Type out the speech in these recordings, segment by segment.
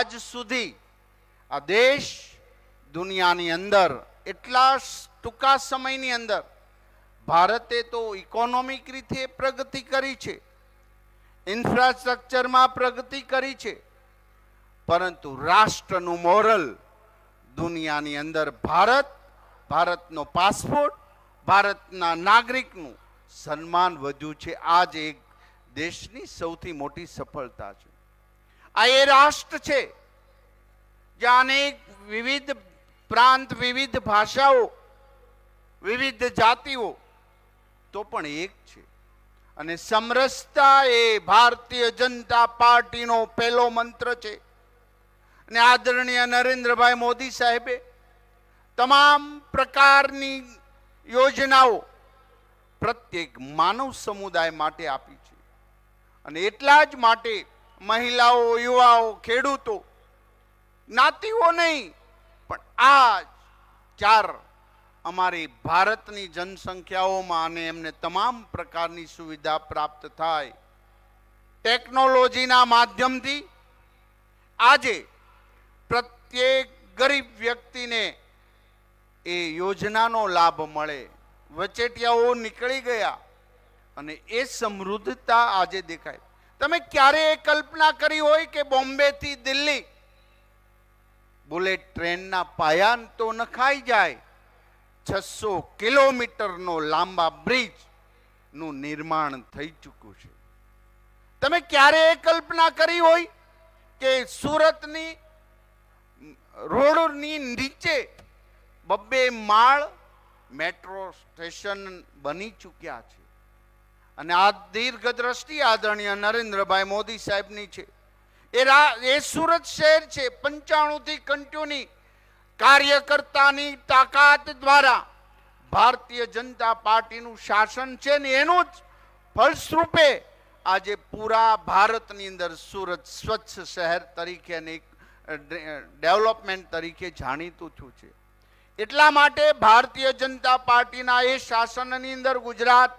આજ સુધી આ દેશ દુનિયાની અંદર એટલા ટૂંકા સમયની અંદર ભારતે તો ઇકોનોમિક રીતે પ્રગતિ કરી છે, ઇન્ફ્રાસ્ટ્રક્ચરમાં પ્રગતિ કરી છે, પરંતુ રાષ્ટ્રનું મોરલ દુનિયાની અંદર ભારતનો પાસપોર્ટ, ભારતના નાગરિકનું સન્માન વધ્યું છે. આ જ એક દેશની સૌથી મોટી સફળતા છે. આ એ રાષ્ટ્ર છે જ્યાં અનેક વિવિધ પ્રાંત, વિવિધ ભાષાઓ, વિવિધ જાતિઓ તો પણ એક છે. અને સમરસતા એ ભારતીય જનતા પાર્ટીનો પહેલો મંત્ર છે. અને આદરણીય નરેન્દ્રભાઈ મોદી સાહેબે તમામ પ્રકારની યોજનાઓ પ્રત્યેક માનવ સમુદાય માટે આપી છે. અને એટલા જ માટે મહિલાઓ, યુવાઓ, ખેડૂતો, જ્ઞાતિઓ નહીં, પણ આ ચાર અમારી ભારતની જનસંખ્યાઓમાં અને એમને તમામ પ્રકારની સુવિધા પ્રાપ્ત થાય, ટેકનોલોજીના માધ્યમથી આજે પ્રત્યેક ગરીબ વ્યક્તિને એ યોજનાનો લાભ મળે. વચેટિયાઓ નીકળી ગયા અને એ સમૃદ્ધતા આજે દેખાય. તમે ક્યારે એ કલ્પના કરી હોય કે બોમ્બેથી દિલ્હી બુલેટ ટ્રેનના પાયા તો નખાઈ જાય, 600 કિલોમીટરનો લાંબા બ્રિજ નું નિર્માણ થઈ ચૂક્યું છે. તમે ક્યારે એ કલ્પના કરી હોય કે સુરતની રોડની નીચે 2 માળ મેટ્રો સ્ટેશન બની ચૂક્યા છે. અને આ દીર્ઘદ્રષ્ટિ આદરણીય નરેન્દ્રભાઈ મોદી સાહેબની છે. એ સુરત શહેર છે 95 થી કંટીન્યુ કાર્યકર્તાની તાકાત દ્વારા ભારતીય જનતા પાર્ટીનું શાસન છે ને એનું જ ફલસ્વરૂપે આજે પૂરા ભારતની અંદર સુરત સ્વચ્છ શહેર તરીકે અને ડેવલપમેન્ટ તરીકે જાણીતું થયું છે. એટલા માટે ભારતીય જનતા પાર્ટીના એ શાસનની અંદર ગુજરાત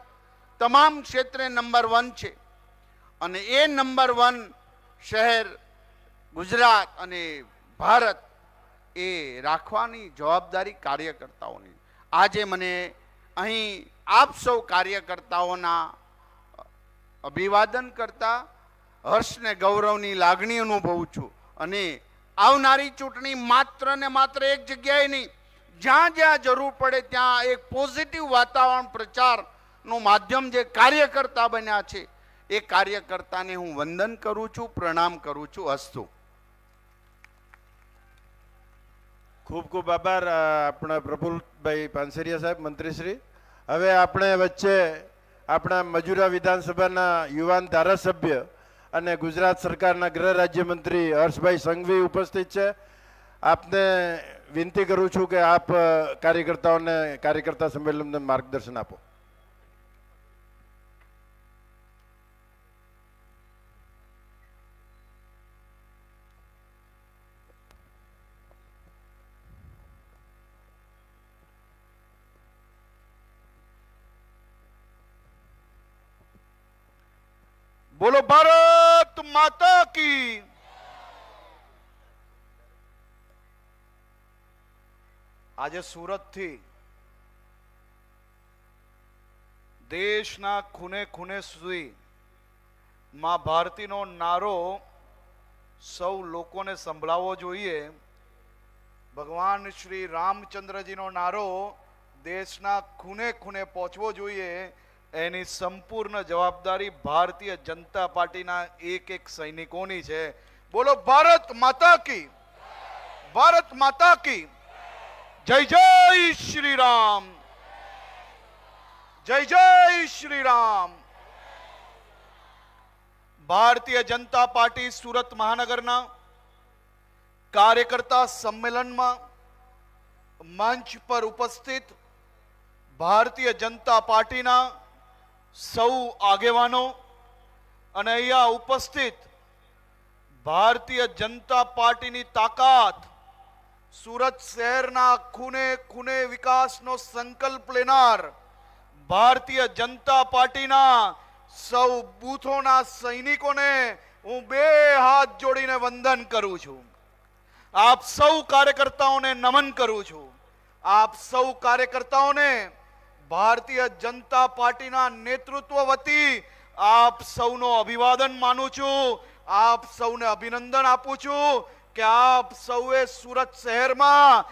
તમામ ક્ષેત્રે નંબર 1 છે. અને એ નંબર 1 શહેર ગુજરાત અને ભારત એ રાખવાની જવાબદારી કાર્યકર્તાઓની. આજે મને અહીં આપ સૌ કાર્યકર્તાઓના અભિવાદન કરતા હર્ષ ને ગૌરવની લાગણી અનુભવું છું. અને આવનારી ચૂંટણી માત્ર ને માત્ર એક જગ્યાએ નહીં, જ્યાં જ્યાં જરૂર પડે ત્યાં એક પોઝિટિવ વાતાવરણ પ્રચારનું માધ્યમ જે કાર્યકર્તા બન્યા છે એ કાર્યકર્તાને હું વંદન કરું છું, પ્રણામ કરું છું. અસ્તુ. ખૂબ ખૂબ આભાર આપણા પ્રફુલ્લભાઈ પાનસરિયા સાહેબ, મંત્રીશ્રી. હવે આપણે વચ્ચે આપણા મજૂરા વિધાનસભાના યુવાન ધારાસભ્ય અને ગુજરાત સરકારના ગૃહ રાજ્યમંત્રી હર્ષભાઈ સંઘવી ઉપસ્થિત છે. આપને વિનંતી કરું છું કે આપ કાર્યકર્તાઓને કાર્યકર્તા સંમેલનને માર્ગદર્શન આપો. બોલો ભારત માતા કી. આજે સુરતથી દેશના ખૂણે ખૂણે સુધી માં ભારતીનો નારો સૌ લોકોને સંભળાવવો જોઈએ. ભગવાન શ્રી રામચંદ્રજીનો નારો દેશના ખૂણે ખૂણે પહોંચવો જોઈએ. એની સંપૂર્ણ જવાબદારી ભારતીય જનતા પાર્ટીના એક એક સૈનિકોની છે. બોલો ભારત માતા કી, ભારત માતા કી. જય જય શ્રી રામ, જય જય શ્રી રામ. ભારતીય જનતા પાર્ટી સુરત મહાનગરના કાર્યકર્તા સંમેલનમાં મંચ પર ઉપસ્થિત ભારતીય જનતા પાર્ટીના સૌ આગેવાનો અને અહીંયા ઉપસ્થિત ભારતીય જનતા પાર્ટીની તાકાત, સુરત શહેરના ખૂણે ખૂણે વિકાસનો સંકલ્પ લેનાર ભારતીય જનતા પાર્ટીના સૌ બૂથોના સૈનિકોને હું બે હાથ જોડીને વંદન કરું છું. આપ સૌ કાર્યકર્તાઓને નમન કરું છું. આપ સૌ કાર્યકર્તાઓને ભારતીય જનતા પાર્ટીના નેતૃત્વ વતી આપ સૌનો અભિવાદન માનું છું. આપ સૌને અભિનંદન આપું છું કે આપ સૌએ સુરત શહેરમાં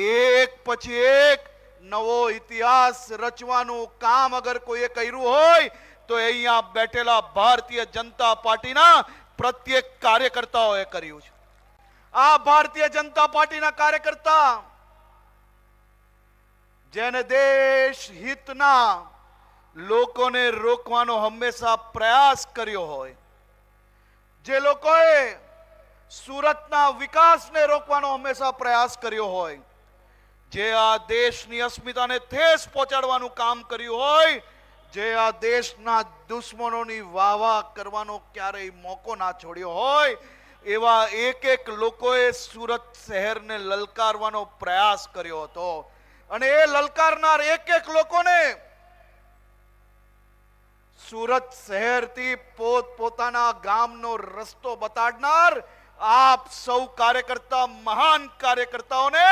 એક પછી એક નવો ઇતિહાસ રચવાનું કામ અગર કોઈએ કર્યું હોય તો અહીંયા બેઠેલા ભારતીય જનતા પાર્ટીના પ્રત્યેક કાર્યકર્તાઓએ કર્યું છે. આ ભારતીય જનતા પાર્ટીના કાર્યકર્તા જેને દેશ હિતના લોકોને રોકવાનો હંમેશા પ્રયાસ કર્યો હોય, જે લોકોએ સુરતના વિકાસને રોકવાનો હંમેશા પ્રયાસ કર્યો હોય, જે આ દેશની અસ્મિતાને ઠેસ પહોંચાડવાનું કામ કર્યું હોય, જે આ દેશના દુશ્મનોની વાહ કરવાનો ક્યારેય મોકો ના છોડ્યો હોય, એવા એક એક લોકોએ સુરત શહેરને લલકારવાનો પ્રયાસ કર્યો હતો. અને એ લલકારનાર એક એક લોકોને સુરત શહેરથી પોતાના ગામનો રસ્તો બતાડનાર આપ સૌ કાર્યકર્તા, મહાન કાર્યકર્તાઓને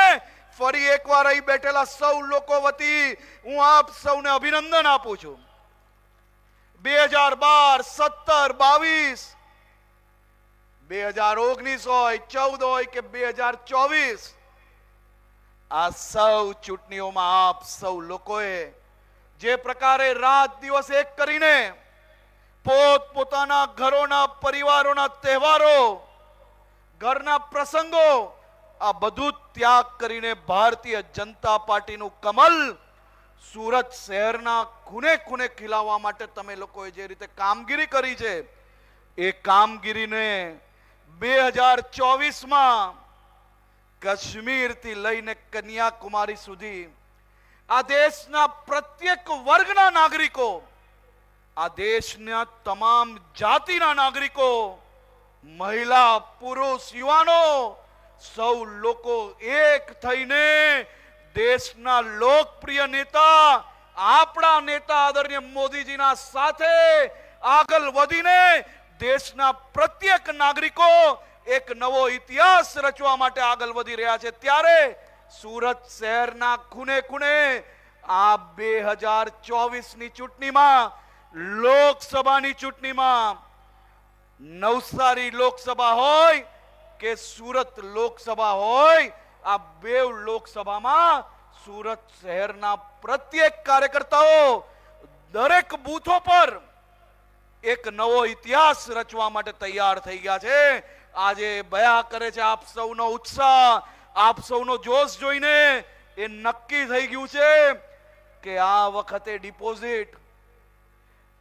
ફરી એકવાર અહીં બેઠેલા સૌ લોકો વતી હું આપ સૌને અભિનંદન આપું છું. 2012, 17, 22, 2019 હોય, 14 હોય કે 2024, આ સૌ ચૂંટણીઓમાં આપ સૌ લોકોએ જે પ્રકારે રાત દિવસ એક કરીને પોતાના ઘરોના, પરિવારોના તહેવારો, ઘરના પ્રસંગો, આ બધું ત્યાગ કરીને ભારતીય જનતા પાર્ટીનું કમલ સુરત શહેરના ખૂણે ખૂણે ખીલાવવા માટે તમે લોકોએ જે રીતે કામગીરી કરી છે, એ કામગીરીને 2024માં કાશ્મીરથી લઈને કન્યાકુમારી સુધી આ દેશના પ્રત્યેક વર્ગના નાગરિકો, આ દેશના તમામ જાતિના નાગરિકો, મહિલા, પુરુષ, યુવાનો, સૌ લોકો એક થઈને દેશના લોકપ્રિય નેતા, આપણા નેતા આદરણીય મોદીજીના સાથે આગળ વધીને દેશના પ્રત્યેક નાગરિકો એક નવો ઇતિહાસ રચવા માટે આગળ વધી રહ્યા છે. ત્યારે સુરત શહેરના ખૂણે ખૂણે આ 2024ની ચૂંટણીમાં, લોકસભાની ચૂંટણીમાં, નવસારી લોકસભા હોય કે સુરત લોકસભા હોય, આ બે લોકસભામાં સુરત શહેરના પ્રત્યેક કાર્યકર્તાઓ દરેક બૂથો પર એક નવો ઇતિહાસ રચવા માટે તૈયાર થઈ ગયા છે. આજે બયા કરે છે આપ સૌનો ઉત્સાહ, આપ સૌનો જોશ જોઈને એ નક્કી થઈ ગયું છે કે આ વખતે ડિપોઝિટ,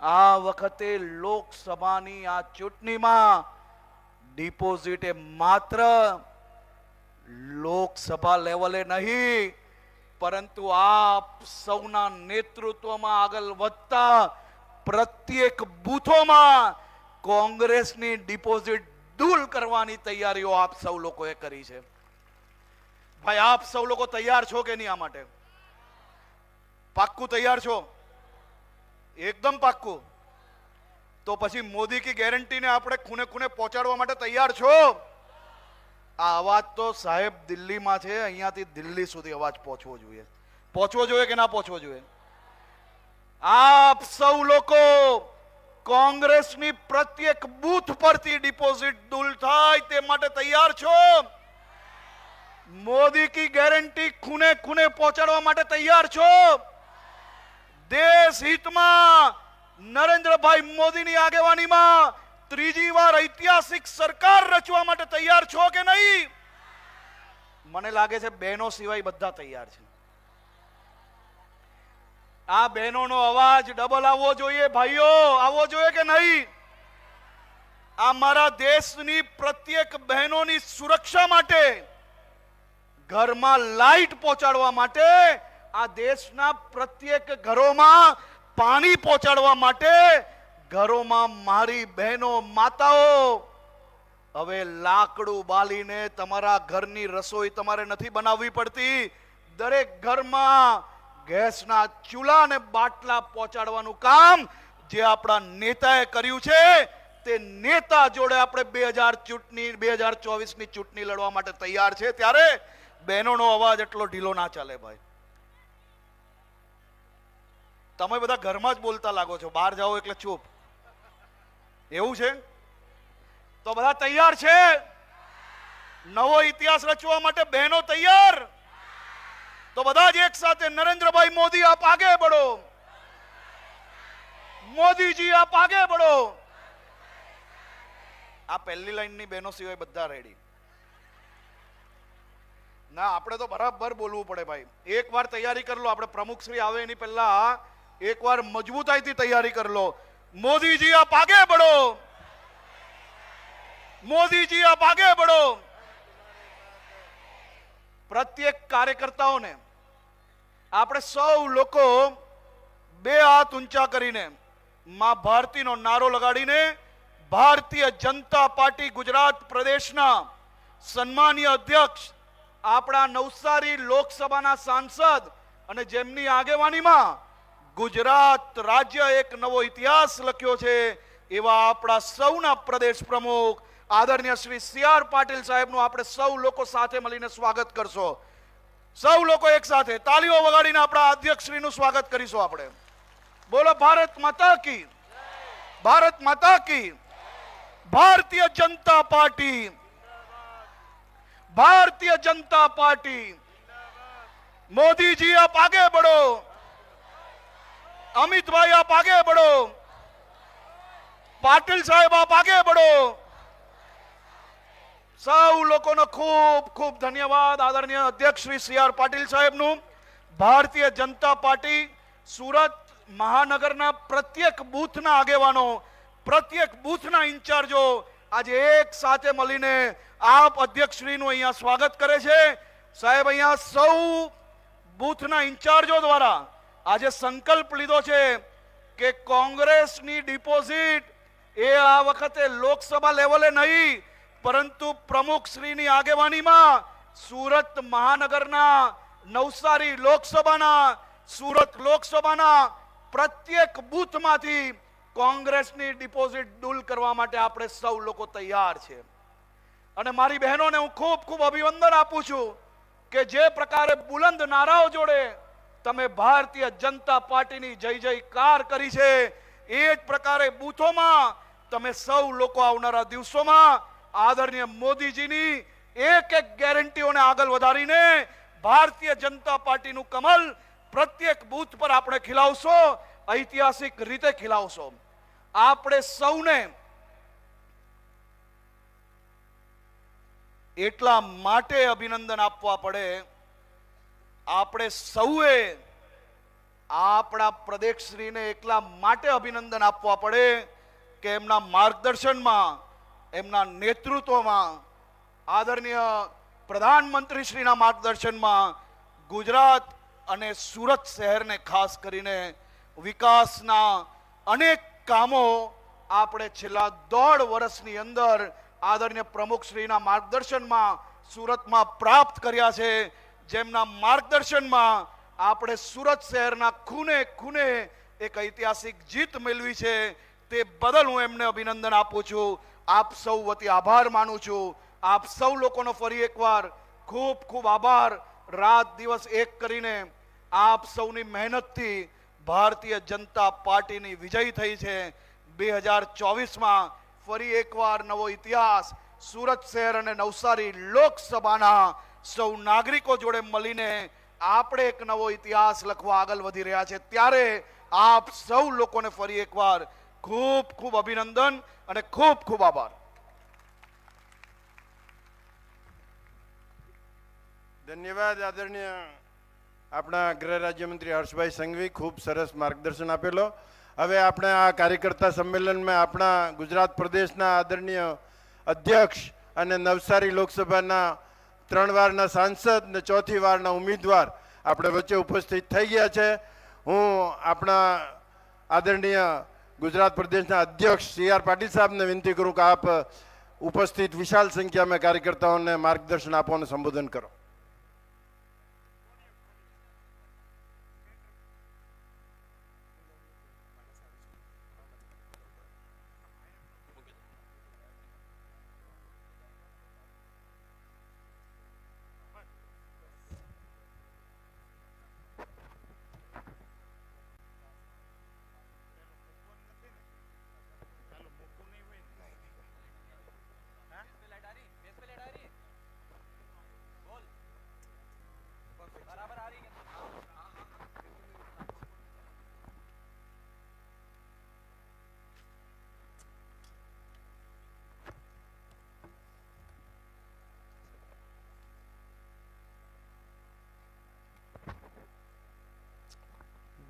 આ વખતે લોકસભાની આ ચૂંટણીમાં ડિપોઝિટ એ માત્ર લોકસભા લેવલે નહીં, પરંતુ આપ સૌના નેતૃત્વમાં આગળ વધતા પ્રત્યેક બૂથોમાં કોંગ્રેસની ડિપોઝિટ દૂર કરવાની તૈયારીઓ આપ સૌ લોકોએ કરી છે. ભાઈ, આપ સૌ લોકો તૈયાર છો કે નહીં? આ માટે પાક્કું તૈયાર છો? એકદમ પાક્કું. તો પછી મોદી કી ગેરંટીને આપણે ખૂણે ખૂણે પહોંચાડવા માટે તૈયાર છો? આ અવાજ તો સાહેબ દિલ્હીમાં છે, અહીંયાથી દિલ્હી સુધી અવાજ પહોંચવો જોઈએ. પહોંચવો જોઈએ કે ના પહોંચવો જોઈએ? આપ સૌ લોકો કોંગ્રેસની પ્રત્યેક બૂથ પરથી ડિપોઝિટ દૂર થાય તે માટે તૈયાર છો? મોદી કી ગેરંટી ખૂણે ખૂણે પહોંચાડવા માટે તૈયાર છો? દેશ હિતમાં નરેન્દ્રભાઈ મોદીની આગેવાનીમાં ત્રીજી વાર ઐતિહાસિક સરકાર રચવા માટે તૈયાર છો કે નહીં? મને લાગે છે બહેનો સિવાય બધા તૈયાર છે. આ બહેનોનો અવાજ ડબલ આવવો જોઈએ. ભાઈઓ, આવવો જોઈએ કે નહીં? આ મારા દેશની પ્રત્યેક બહેનોની સુરક્ષા માટે, ઘરમાં લાઈટ પહોંચાડવા માટે, આ દેશના પ્રત્યેક ઘરોમાં પાણી પહોંચાડવા માટે, ઘરોમાં મારી બહેનો, માતાઓ હવે લાકડું બાલીને તમારા ઘરની રસોઈ તમારે નથી બનાવવી પડતી. દરેક ઘરમાં ગેસના ચૂલા અને બાટલા પહોંચાડવાનું કામ જે આપણા નેતાએ કર્યું છે, તે નેતા જોડે આપણે 2024 ની ચૂંટણી લડવા માટે તૈયાર છે, ત્યારે બહેનોનો અવાજ એટલો ઢીલો ના ચાલે ભાઈ. તમે બધા ઘરમાં જ બોલતા લાગો છો, બહાર જાઓ એટલે ચૂપ. એવું છે તો બધા તૈયાર છે? નવો ઇતિહાસ રચવા માટે બહેનો તૈયાર? તો બધા જ એક સાથે નરેન્દ્રભાઈ મોદી આપ આગે બઢો, મોદીજી આપ આગે બઢો. આ પહેલી લાઈનની બહેનો સિવાય બધા રેડી. ના, આપણે તો બરાબર બોલવું પડે ભાઈ. એકવાર તૈયારી કરી લો, આપણે પ્રમુખ શ્રી આવે એની પહેલા એકવાર મજબૂતાઈથી તૈયારી કરી લો. મોદીજી આપ આગે બઢો, મોદીજી આપ આગે બઢો. પ્રત્યેક કાર્યકર્તાઓને આપણે સૌ લોકો બે હાથ ઊંચા કરીને માં ભારતીનો નારો લગાડીને ભારતીય જનતા પાર્ટી ગુજરાત પ્રદેશના સન્માનીય અધ્યક્ષ, આપણા નવસારી લોકસભાના સાંસદ અને જેમની આગેવાનીમાં ગુજરાત રાજ્ય એક નવો ઇતિહાસ લખ્યો છે એવા આપણા સૌના પ્રદેશ પ્રમુખ આદરણીય શ્રી CR પાટીલ સાહેબનું આપણે સૌ લોકો સાથે મળીને સ્વાગત કરશો. સૌ લોકો એક સાથે તાળીઓ વગાડીને આપણા અધ્યક્ષશ્રીનું સ્વાગત કરીશું. આપણે બોલો ભારત માતા કી, ભારત માતા કી. Bharatiya Janata party, Bharatiya Janata party. મોદીજી આપ આગે બઢો, અમિતભાઈ આપ આગે બઢો, પાટીલ સાહેબ આપ આગે બઢો. સૌ લોકોનો ખૂબ ખૂબ ધન્યવાદ. આદરણીય અધ્યક્ષ શ્રી CR પાટીલ સાહેબનું. ભારતીય જનતા પાર્ટી સુરત મહાનગરના પ્રત્યેક બૂથના આગેવાનો, પ્રત્યેક બૂથના ઇન્ચાર્જો આજે એક સાથે મળીને આપ અધ્યક્ષશ્રીનું અહીંયા સ્વાગત કરે છે. સાહેબ, અહીંયા સૌ બૂથના ઇન્ચાર્જો દ્વારા આજે સંકલ્પ લીધો છે કે કોંગ્રેસની ડિપોઝિટ એ આ વખતે લોકસભા લેવલે નહીં, પરંતુ પ્રમુખ શ્રીની આગેવાનીમાં સુરત મહાનગરના, નવસારી લોકસભાના, સુરત લોકસભાના પ્રત્યેક બૂથમાંથી કોંગ્રેસની ડિપોઝિટ દૂર કરવા માટે આપણે સૌ લોકો તૈયાર છે. અને મારી બહેનોને હું ખૂબ ખૂબ અભિનંદન આપું છું કે જે પ્રકારે બુલંદ નારાઓ જોડે તમે ભારતીય જનતા પાર્ટીની જય જયકાર કરી છે, એ જ પ્રકારે બૂથોમાં તમે સૌ લોકો આવનારા દિવસોમાં આદરણીય મોદીજીની એક એક ગેરંટીઓને આગળ વધારીને ભારતીય જનતા પાર્ટીનું કમલ પ્રત્યેક બૂથ પર આપણે ખીલાવશો, ઐતિહાસિક રીતે ખીલાવશો. આપણે સૌને એટલા માટે અભિનંદન આપવા પડે, આપણે સૌએ આપણા પ્રદેશશ્રીને એટલા માટે અભિનંદન આપવા પડે કે એમના માર્ગદર્શનમાં, એમના નેતૃત્વમાં, આદરણીય પ્રધાનમંત્રી શ્રીના માર્ગદર્શનમાં ગુજરાત અને સુરત શહેરને ખાસ કરીને વિકાસના અનેક કામો આપણે છેલ્લા 1.5 વર્ષની અંદર આદરણીય પ્રમુખ શ્રીના માર્ગદર્શનમાં સુરતમાં પ્રાપ્ત કર્યા છે. જેમના માર્ગદર્શનમાં આપણે સુરત શહેરના ખૂણે ખૂણે એક ઐતિહાસિક જીત મેળવી છે. તે બદલ હું એમને અભિનંદન આપું છું. આપ સૌ વતી આભાર માનું છું. આપ સૌ લોકોનો ફરી એકવાર ખૂબ ખૂબ આભાર. રાત દિવસ એક કરીને આપ સૌની મહેનતથી ભારતીય જનતા પાર્ટીની વિજય થઈ છે. 2024માં ફરી એકવાર નવો ઇતિહાસ સુરત શહેર અને નવસારી લોકસભાના સૌ નાગરિકો જોડે મળીને આપણે એક નવો ઇતિહાસ લખવા આગળ વધી રહ્યા છે. ત્યારે આપ સૌ લોકોને ફરી એકવાર ખૂબ ખૂબ અભિનંદન અને ખૂબ ખૂબ આભાર. ધન્યવાદ આદરણીય આપણા ગૃહ રાજ્યમંત્રી હર્ષભાઈ સંઘવી, ખૂબ સરસ માર્ગદર્શન આપેલો. હવે આપણે આ કાર્યકર્તા સંમેલનમાં આપણા ગુજરાત પ્રદેશના આદરણીય અધ્યક્ષ અને નવસારી લોકસભાના 3 વારના સાંસદ ને 4થી વારના ઉમેદવાર આપણે વચ્ચે ઉપસ્થિત થઈ ગયા છે. હું આપણા આદરણીય ગુજરાત પ્રદેશના અધ્યક્ષ CR પાટીલ સાહેબને વિનંતી કરું કે આપ ઉપસ્થિત વિશાળ સંખ્યામાં કાર્યકર્તાઓને માર્ગદર્શન આપો અને સંબોધન કરો.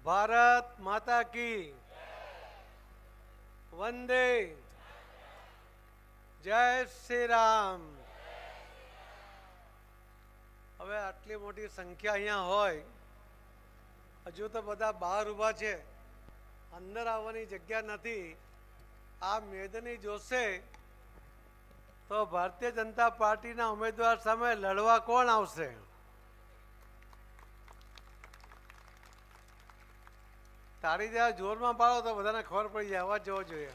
ભારત માતા કી વંદે જય શ્રી રામ. હવે આટલી મોટી સંખ્યા અહીંયા હોય, હજુ તો બધા બહાર ઊભા છે, અંદર આવવાની જગ્યા નથી. આ મેદની જોશે તો ભારતીય જનતા પાર્ટીના ઉમેદવાર સામે લડવા કોણ આવશે? તાળી જરા જોરમાં પાડો તો બધાને ખબર પડી જાય. અવાજ જવો જોઈએ.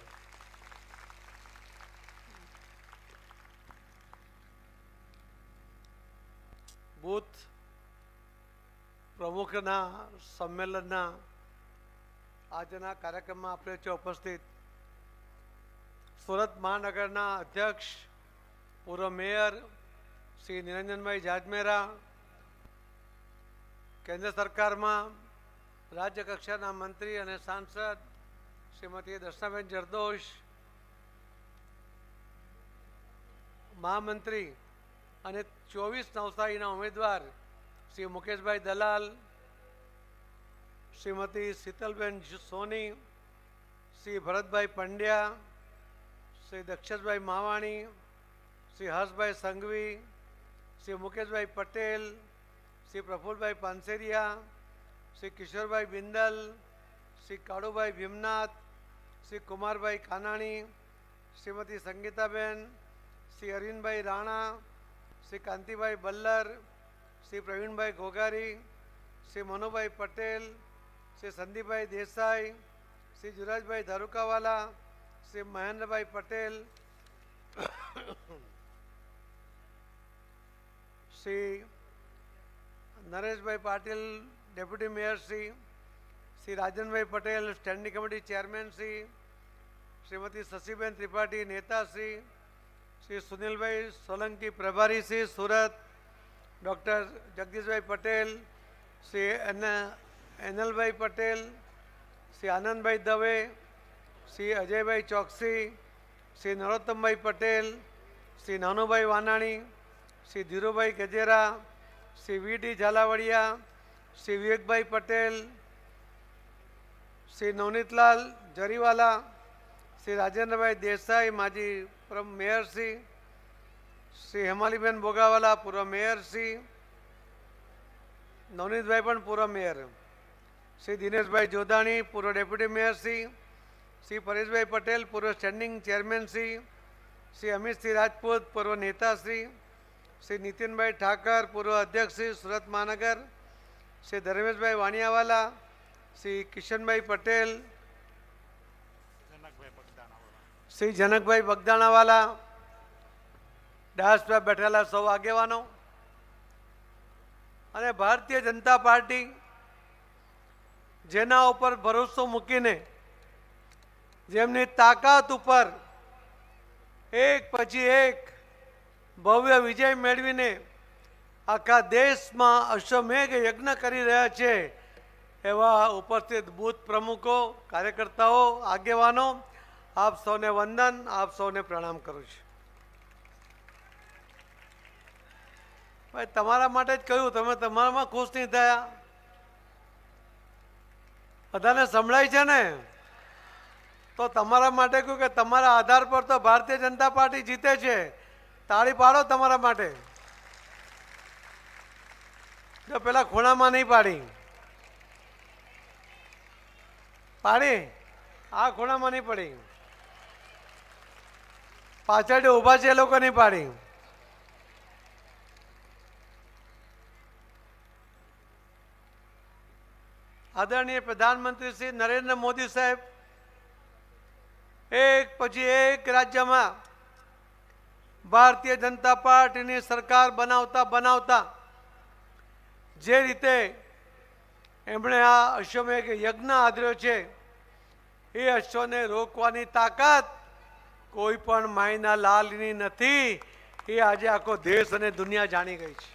બૂથ પ્રમુખના સંમેલનના આજના કાર્યક્રમમાં આપણે છે ઉપસ્થિત સુરત મહાનગરના અધ્યક્ષ પૂર્વ મેયર શ્રી નિરંજનભાઈ જાજમેરા, કેન્દ્ર સરકારમાં રાજ્ય કક્ષાના મંત્રી અને સાંસદ શ્રીમતી દર્શનાબેન જરદોશ, મહામંત્રી અને 24 નવસારીના ઉમેદવાર શ્રી મુકેશભાઈ દલાલ, શ્રીમતી શીતલબેન સોની, શ્રી ભરતભાઈ પંડ્યા, શ્રી દક્ષેશભાઈ માવાણી, શ્રી હર્ષભાઈ સંઘવી, શ્રી મુકેશભાઈ Patel, Shri Prafulbhai Panseriya, Shri Kishorbhai Bindal, Shri Kalubhai Bhimnath, Shri કુમારભાઈ Kanani, Shrimati Sangitaben, Shri Arvindbhai Rana, Shri Kantibhai બલ્લર, Shri Pravinbhai Ghoghari, Shri Manubhai Patel, Shri Sandeepbhai Desai, Shri Jurajbhai Dharukawala, Shri Mahendrabhai Patel, Shri Nareshbhai Patil deputy mayor Shri, Shri Rajanbhai Patel standing committee chairman Shri, Shrimati Shashiben Tripathi નેતાશ્રી, શ્રી સુનિલભાઈ સોલંકી પ્રભારી શ્રી સુરત, ડૉક્ટર જગદીશભાઈ પટેલ, શ્રી એનલભાઈ પટેલ, શ્રી આનંદભાઈ દવે, શ્રી અજયભાઈ ચોકસી, શ્રી નરોત્તમભાઈ પટેલ, શ્રી નાનુભાઈ વાનાણી, શ્રી ધીરુભાઈ ગજેરા, શ્રી વી.ડી. ઝાલાવાડિયા, શ્રી વિવેકભાઈ પટેલ, શ્રી નવનીતલાલ જરીવાલા, શ્રી રાજેન્દ્રભાઈ દેસાઈ માજી મેયરશ્રી, શ્રી હેમાલીબેન બોગાવાલા પૂર્વ મેયરશ્રી, નવનીતભાઈ પણ પૂર્વ મેયર, શ્રી દિનેશભાઈ જોધાણી પૂર્વ ડેપ્યુટી મેયરશ્રી, શ્રી પરેશભાઈ પટેલ પૂર્વ સ્ટેન્ડિંગ ચેરમેનશ્રી, શ્રી અમિતસિંહ રાજપૂત પૂર્વ નેતાશ્રી, શ્રી નીતિનભાઈ ઠાકર પૂર્વ અધ્યક્ષ શ્રી સુરત મહાનગર, શ્રી ધર્મેશભાઈ વાણિયાવાલા, શ્રી કિશનભાઈ પટેલ, શ્રી જનકભાઈ બગદાણાવાલા, ડાયસ પર બેઠેલા સૌ આગેવાનો અને ભારતીય જનતા પાર્ટી જેના ઉપર ભરોસો મૂકીને જેમની તાકાત ઉપર એક પછી એક ભવ્ય વિજય મેળવીને આખા દેશમાં અશ્વમેઘ યજ્ઞ કરી રહ્યા છે એવા ઉપસ્થિત બૂથ પ્રમુખો, કાર્યકર્તાઓ, આગેવાનો, આપ સૌને વંદન, આપ સૌને પ્રણામ કરું છું. ભાઈ તમારા માટે જ કહ્યું, તમે તમારામાં ખુશ નહીં થયા? બધાને સંભળાય છે ને? તો તમારા માટે કહ્યું કે તમારા આધાર પર તો ભારતીય જનતા પાર્ટી જીતે છે. તાળી પાડો તમારા માટે. જો પેલા ખૂણામાં નહીં પાડી, આ ખૂણામાં નહીં પડી, પાછળ ઊભા છે એ લોકો નહીં પાડી. આદરણીય પ્રધાનમંત્રી શ્રી નરેન્દ્ર મોદી સાહેબ એક પછી એક રાજ્યમાં ભારતીય જનતા પાર્ટીની સરકાર બનાવતા જે રીતે એમણે આ અશ્વમેઘ યજ્ઞ આદર્યો છે એ અશ્વને રોકવાની તાકાત કોઈ પણ માયના લાલની નથી. એ આજે આખો દેશ અને દુનિયા જાણી ગઈ છે.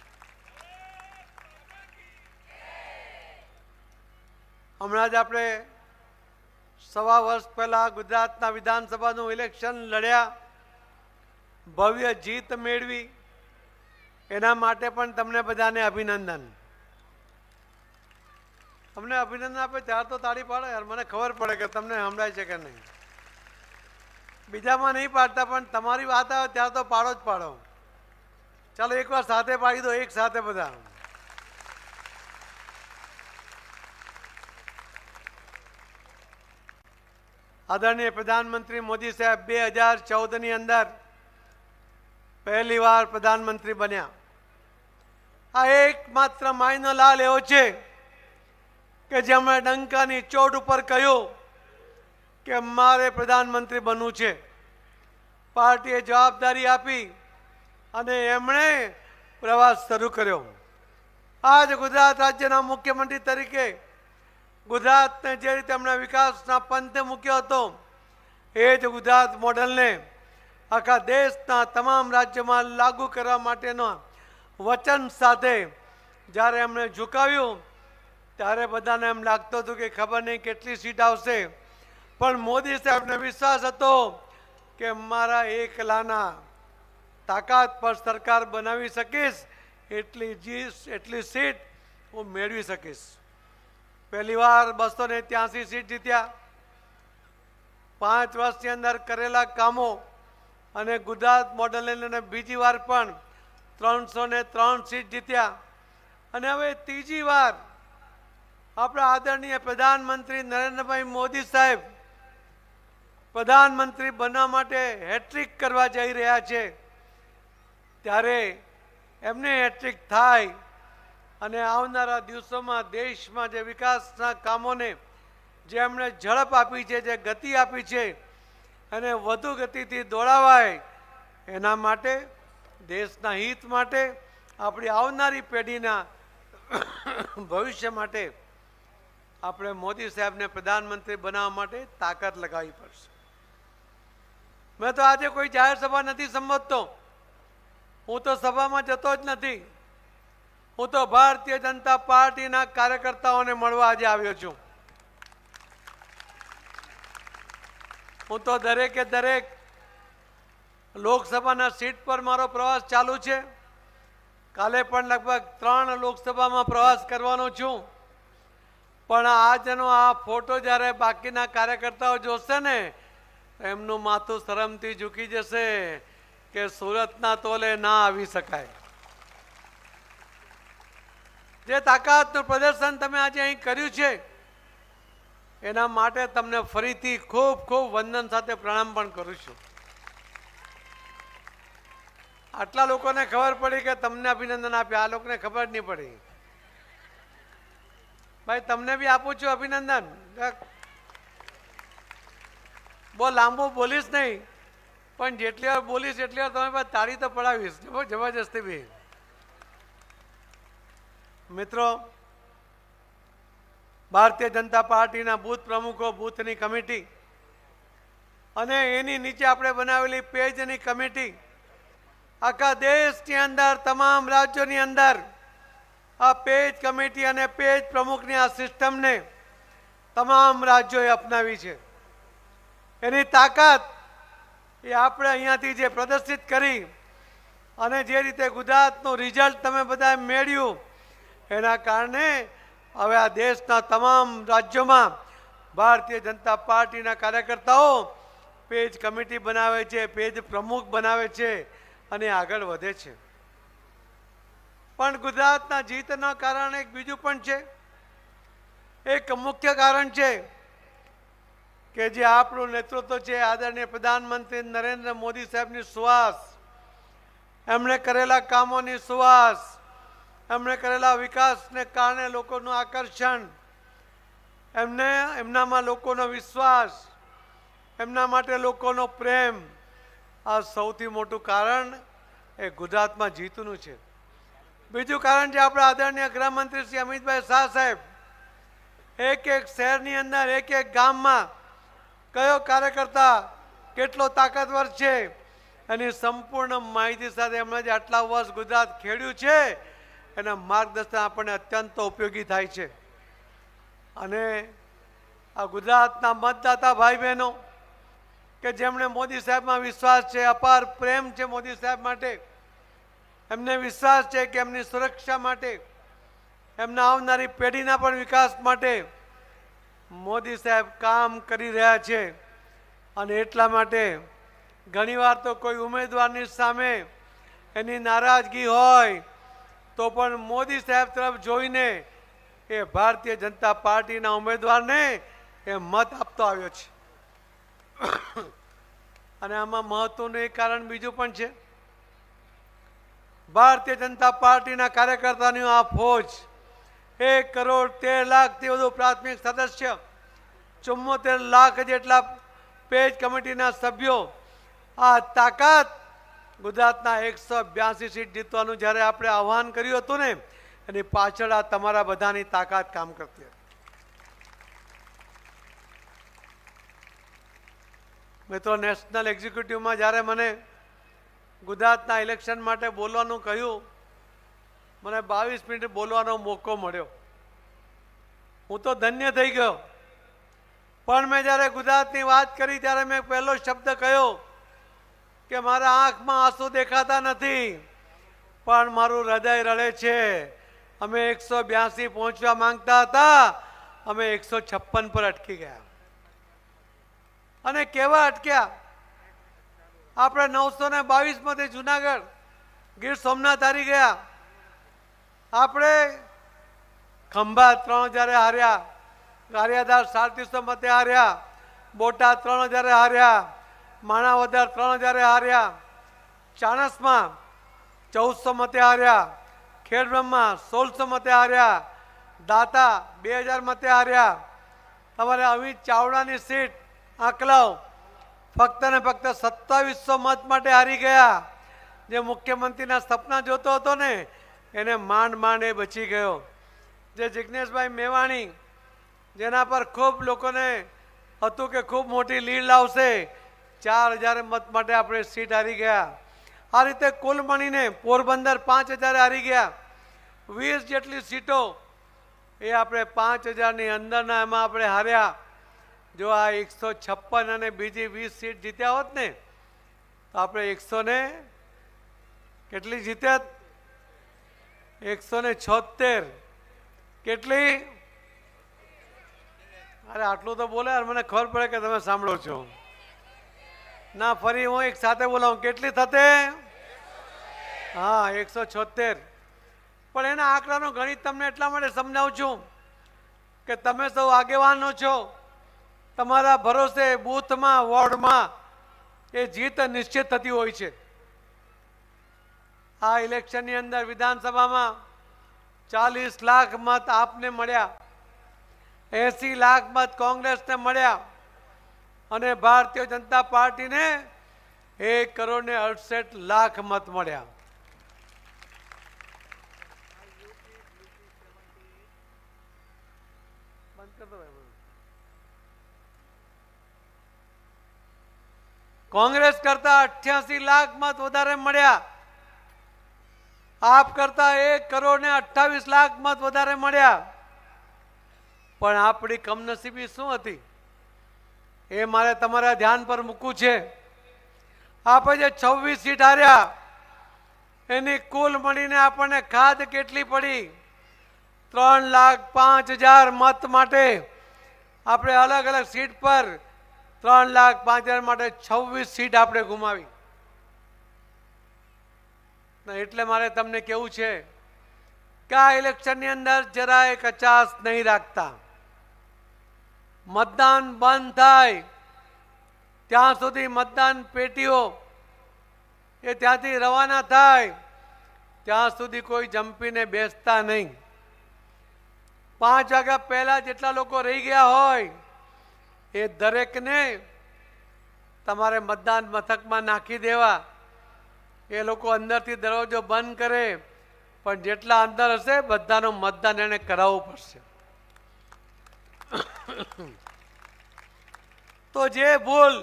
હમણાં જ આપણે સવા વર્ષ પહેલા ગુજરાતના વિધાનસભાનું ઇલેક્શન લડ્યા, ભવ્ય જીત મેળવી. એના માટે પણ તમને બધાને અભિનંદન. અમને અભિનંદન આપે ત્યાર તો તાળી પાડો યાર, મને ખબર પડે કે તમને સંભળાય છે કે નહીં. બીજામાં નહીં પાડતા, પણ તમારી વાત આવે ત્યારે તો પાડો જ પાડો. ચાલો એકવાર સાથે પાડી દો, એક સાથે બધા. આદરણીય પ્રધાનમંત્રી મોદી સાહેબ 2014ની અંદર પહેલી વાર પ્રધાનમંત્રી બન્યા. આ એકમાત્ર માયનો લાલ એવો છે કે જેમણે ડંકાની ચોટ ઉપર કહ્યું કે મારે પ્રધાનમંત્રી બનવું છે. પાર્ટીએ જવાબદારી આપી અને એમણે પ્રવાસ શરૂ કર્યો. આજ ગુજરાત રાજ્યના મુખ્યમંત્રી તરીકે ગુજરાતને જે રીતે એમણે વિકાસના પંથે મૂક્યો હતો, એ જ ગુજરાત મોડલને આખા દેશના તમામ રાજ્યોમાં લાગુ કરવા માટેના વચન સાથે જ્યારે એમણે ઝુકાવ્યું ત્યારે બધાને એમ લાગતું હતું કે ખબર નહીં કેટલી સીટ આવશે, પણ મોદી સાહેબને વિશ્વાસ હતો કે મારા એકલાના તાકાત પર સરકાર બનાવી શકીશ, એટલી સીટ હું મેળવી શકીશ. પહેલી વાર 283 સીટ જીત્યા. 5 વર્ષની અંદર કરેલા કામો અને ગુજરાત મોડલને લઈને બીજી વાર પણ 303 સીટ જીત્યા. અને હવે ત્રીજી વાર આપણા આદરણીય પ્રધાનમંત્રી નરેન્દ્રભાઈ મોદી સાહેબ પ્રધાનમંત્રી બનવા માટે હેટ્રિક કરવા જઈ રહ્યા છે. ત્યારે એમને હેટ્રિક થાય અને આવનારા દિવસોમાં દેશમાં જે વિકાસના કામોને જે એમણે ઝડપ આપી છે, જે ગતિ આપી છે, અને વધુ ગતિથી દોડાવાય, એના માટે દેશના હિત માટે, આપણી આવનારી પેઢીના ભવિષ્ય માટે આપણે મોદી સાહેબને પ્રધાનમંત્રી બનાવવા માટે તાકાત લગાવવી પડશે. મેં તો આજે કોઈ જાહેર સભા નથી સંબોધતો, હું તો સભામાં જતો જ નથી. હું તો ભારતીય જનતા પાર્ટીના કાર્યકર્તાઓને મળવા આજે આવ્યો છું. હું તો દરેકે દરેક લોકસભાના સીટ પર મારો પ્રવાસ ચાલુ છે. કાલે પણ લગભગ 3 લોકસભામાં પ્રવાસ કરવાનો છું. પણ આજનો આ ફોટો જ્યારે બાકીના કાર્યકર્તાઓ જોશે ને, એમનું માથું શરમથી ઝૂકી જશે કે સુરતના તોલે ના આવી શકાય. જે તાકાતનું પ્રદર્શન તમે આજે અહીં કર્યું છે, એના માટે તમને ફરીથી ખૂબ ખૂબ વંદન સાથે પ્રણામ પણ કરું છું. આટલા લોકોને ખબર પડી કે તમને અભિનંદન આપ્યા, આ લોકોને ખબર નહીં પડી. ભાઈ તમને બી આપું છું અભિનંદન. બહુ લાંબુ બોલીશ નહીં, પણ જેટલી વાર બોલીશ એટલી વાર તમે પાસે તાળી તો પડાવીશ જબરજસ્તી બી. મિત્રો, ભારતીય જનતા પાર્ટીના બૂથ પ્રમુખો, બૂથની કમિટી અને એની નીચે આપણે બનાવેલી પેજની કમિટી, આખા દેશની અંદર તમામ રાજ્યોની અંદર આ પેજ કમિટી અને પેજ પ્રમુખની આ સિસ્ટમને તમામ રાજ્યોએ અપનાવી છે. એની તાકાત એ આપણે અહીંયાથી જે પ્રદર્શિત કરી અને જે રીતે ગુજરાતનું રિઝલ્ટ તમે બધા મેળવ્યું, એના કારણે હવે આ દેશના તમામ રાજ્યોમાં ભારતીય જનતા પાર્ટીના કાર્યકર્તાઓ પેજ કમિટી બનાવે છે, પેજ પ્રમુખ બનાવે છે અને આગળ વધે છે. પણ ગુજરાતના જીતના કારણે એક બીજું પણ છે. એક મુખ્ય કારણ છે કે જે આપણું નેતૃત્વ છે, આદરણીય પ્રધાનમંત્રી નરેન્દ્ર મોદી સાહેબની સુવાસ, એમણે કરેલા કામોની સુવાસ, એમણે કરેલા વિકાસને કારણે લોકોનું આકર્ષણ, એમનામાં લોકોનો વિશ્વાસ, એમના માટે લોકોનો પ્રેમ, આ સૌથી મોટું કારણ એ ગુજરાતમાં જીતનું છે. બીજું કારણ છે આપણા આદરણીય ગૃહમંત્રી શ્રી અમિતભાઈ શાહ સાહેબ એક એક શહેરની અંદર, એક એક ગામમાં કયો કાર્યકર્તા કેટલો તાકાતવર છે એની સંપૂર્ણ માહિતી સાથે એમણે જે આટલા વર્ષ ગુજરાત ખેડ્યું છે, એના માર્ગદર્શન આપણને અત્યંત ઉપયોગી થાય છે. અને આ ગુજરાતના મતદાતા ભાઈ બહેનો કે જેમણે મોદી સાહેબમાં વિશ્વાસ છે, અપાર પ્રેમ છે મોદી સાહેબ માટે, એમને વિશ્વાસ છે કે એમની સુરક્ષા માટે એમના આવનારી પેઢીના પણ વિકાસ માટે મોદી સાહેબ કામ કરી રહ્યા છે. અને એટલા માટે ઘણીવાર તો કોઈ ઉમેદવારની સામે એની નારાજગી હોય તો પણ મોદી સાહેબ તરફ જોઈને એ ભારતીય જનતા પાર્ટીના ઉમેદવારને એ મત આપતો આવ્યો છે. અને આમાં મહત્વનું એક કારણ બીજું પણ છે. ભારતીય જનતા પાર્ટીના કાર્યકર્તાની આ ફોજ 1,13,00,000થી વધુ પ્રાથમિક સદસ્ય, 74 લાખ જેટલા પેજ કમિટીના સભ્યો, આ તાકાત ગુજરાતના 182 સીટ જીતવાનું જ્યારે આપણે આહ્વાન કર્યું હતું ને, એની પાછળ આ તમારા બધાની તાકાત કામ કરતી હતી. મિત્રો, નેશનલ એક્ઝિક્યુટિવમાં જ્યારે મને ગુજરાતના ઇલેક્શન માટે બોલવાનું કહ્યું, મને 22 મિનિટ બોલવાનો મોકો મળ્યો. હું તો ધન્ય થઈ ગયો. પણ મેં જ્યારે ગુજરાતની વાત કરી ત્યારે મેં પહેલો શબ્દ કહ્યો કે મારા આંખમાં આંસુ દેખાતા નથી, પણ મારું હૃદય રડે છે. અમે 182 પહોંચવા માંગતા હતા, અમે 156 પર અટકી ગયા. અને કેવા અટક્યા? આપણે 922 માંથી જુનાગઢ, ગીર સોમનાથ હારી ગયા. આપણે ખંભાત 3000 હાર્યા, ગારિયાધાર 3700 મતે હાર્યા, બોટાદ 3000 હાર્યા, માણાવદર 3000 હાર્યા, ચાણસમાં 1400 મતે હાર્યા, ખેડબ્રહ્મા 1600 મતે હાર્યા, દાતા 2000 મતે હાર્યા. તમારે અમિત ચાવડાની સીટ આંકલાવ ફક્ત ને ફક્ત 2700 મત માટે હારી ગયા. જે મુખ્યમંત્રીના સપના જોતો હતો ને, એને માંડ માંડ એ બચી ગયો. જે જિજ્ઞેશભાઈ મેવાણી, જેના પર ખૂબ લોકોને હતું કે ખૂબ મોટી લીડ લાવશે, 4000 મત માટે આપણે સીટ હારી ગયા. આ રીતે કુલ મળીને પોરબંદર 5000 હારી ગયા. 20 જેટલી સીટો એ આપણે 5000ની અંદરના એમાં આપણે હાર્યા. જો આ 156 અને બીજી 20 સીટ જીત્યા હોત ને, તો આપણે 100 ને કેટલી જીત્યા? 176. કેટલી? અરે આટલું તો બોલે, મને ખબર પડે કે તમે સાંભળો છો. ના, ફરી હું એક સાથે બોલાવું. કેટલી થતે? હા, 176. પણ એના આંકડાનું ગણિત તમને એટલા માટે સમજાવું છું કે તમે સૌ આગેવાનો છો. તમારા ભરોસે બૂથમાં, વોર્ડમાં એ જીત નિશ્ચિત થતી હોય છે. આ ઇલેક્શનની અંદર વિધાનસભામાં 40 લાખ મત આપને મળ્યા, 80 લાખ મત કોંગ્રેસને મળ્યા અને ભારતીય જનતા પાર્ટીને 1,68,00,000 મત મળ્યા. કોંગ્રેસ કરતા 88 લાખ મત વધારે મળ્યા. આપ કરતા 1,28,00,000 મત વધારે મળ્યા. પણ આપણી કમનસીબી શું હતી એ મારે તમારા ધ્યાન પર મૂકવું છે. આપણે જે 26 સીટ હાર્યા, એની કુલ મળીને આપણને ખાધ કેટલી પડી? 3,05,000 મત માટે આપણે અલગ અલગ સીટ પર 3,05,000 માટે 26 સીટ આપણે ગુમાવી. એટલે મારે તમને કેવું છે કે આ ઇલેક્શનની અંદર જરાય કચાશ નહીં રાખતા. મતદાન બંધ થાય ત્યાં સુધી મતદાન પેટીઓ એ ત્યાંથી રવાના થાય ત્યાં સુધી કોઈ જંપીને બેસતા નહીં. 5 વાગ્યા પહેલા જેટલા લોકો રહી ગયા હોય એ દરેકને તમારે મતદાન મથકમાં નાખી દેવા. એ લોકો અંદરથી દરવાજો બંધ કરે, પણ જેટલા અંદર હશે બધાનું મતદાન એને કરાવવું પડશે. તો જે ભૂલ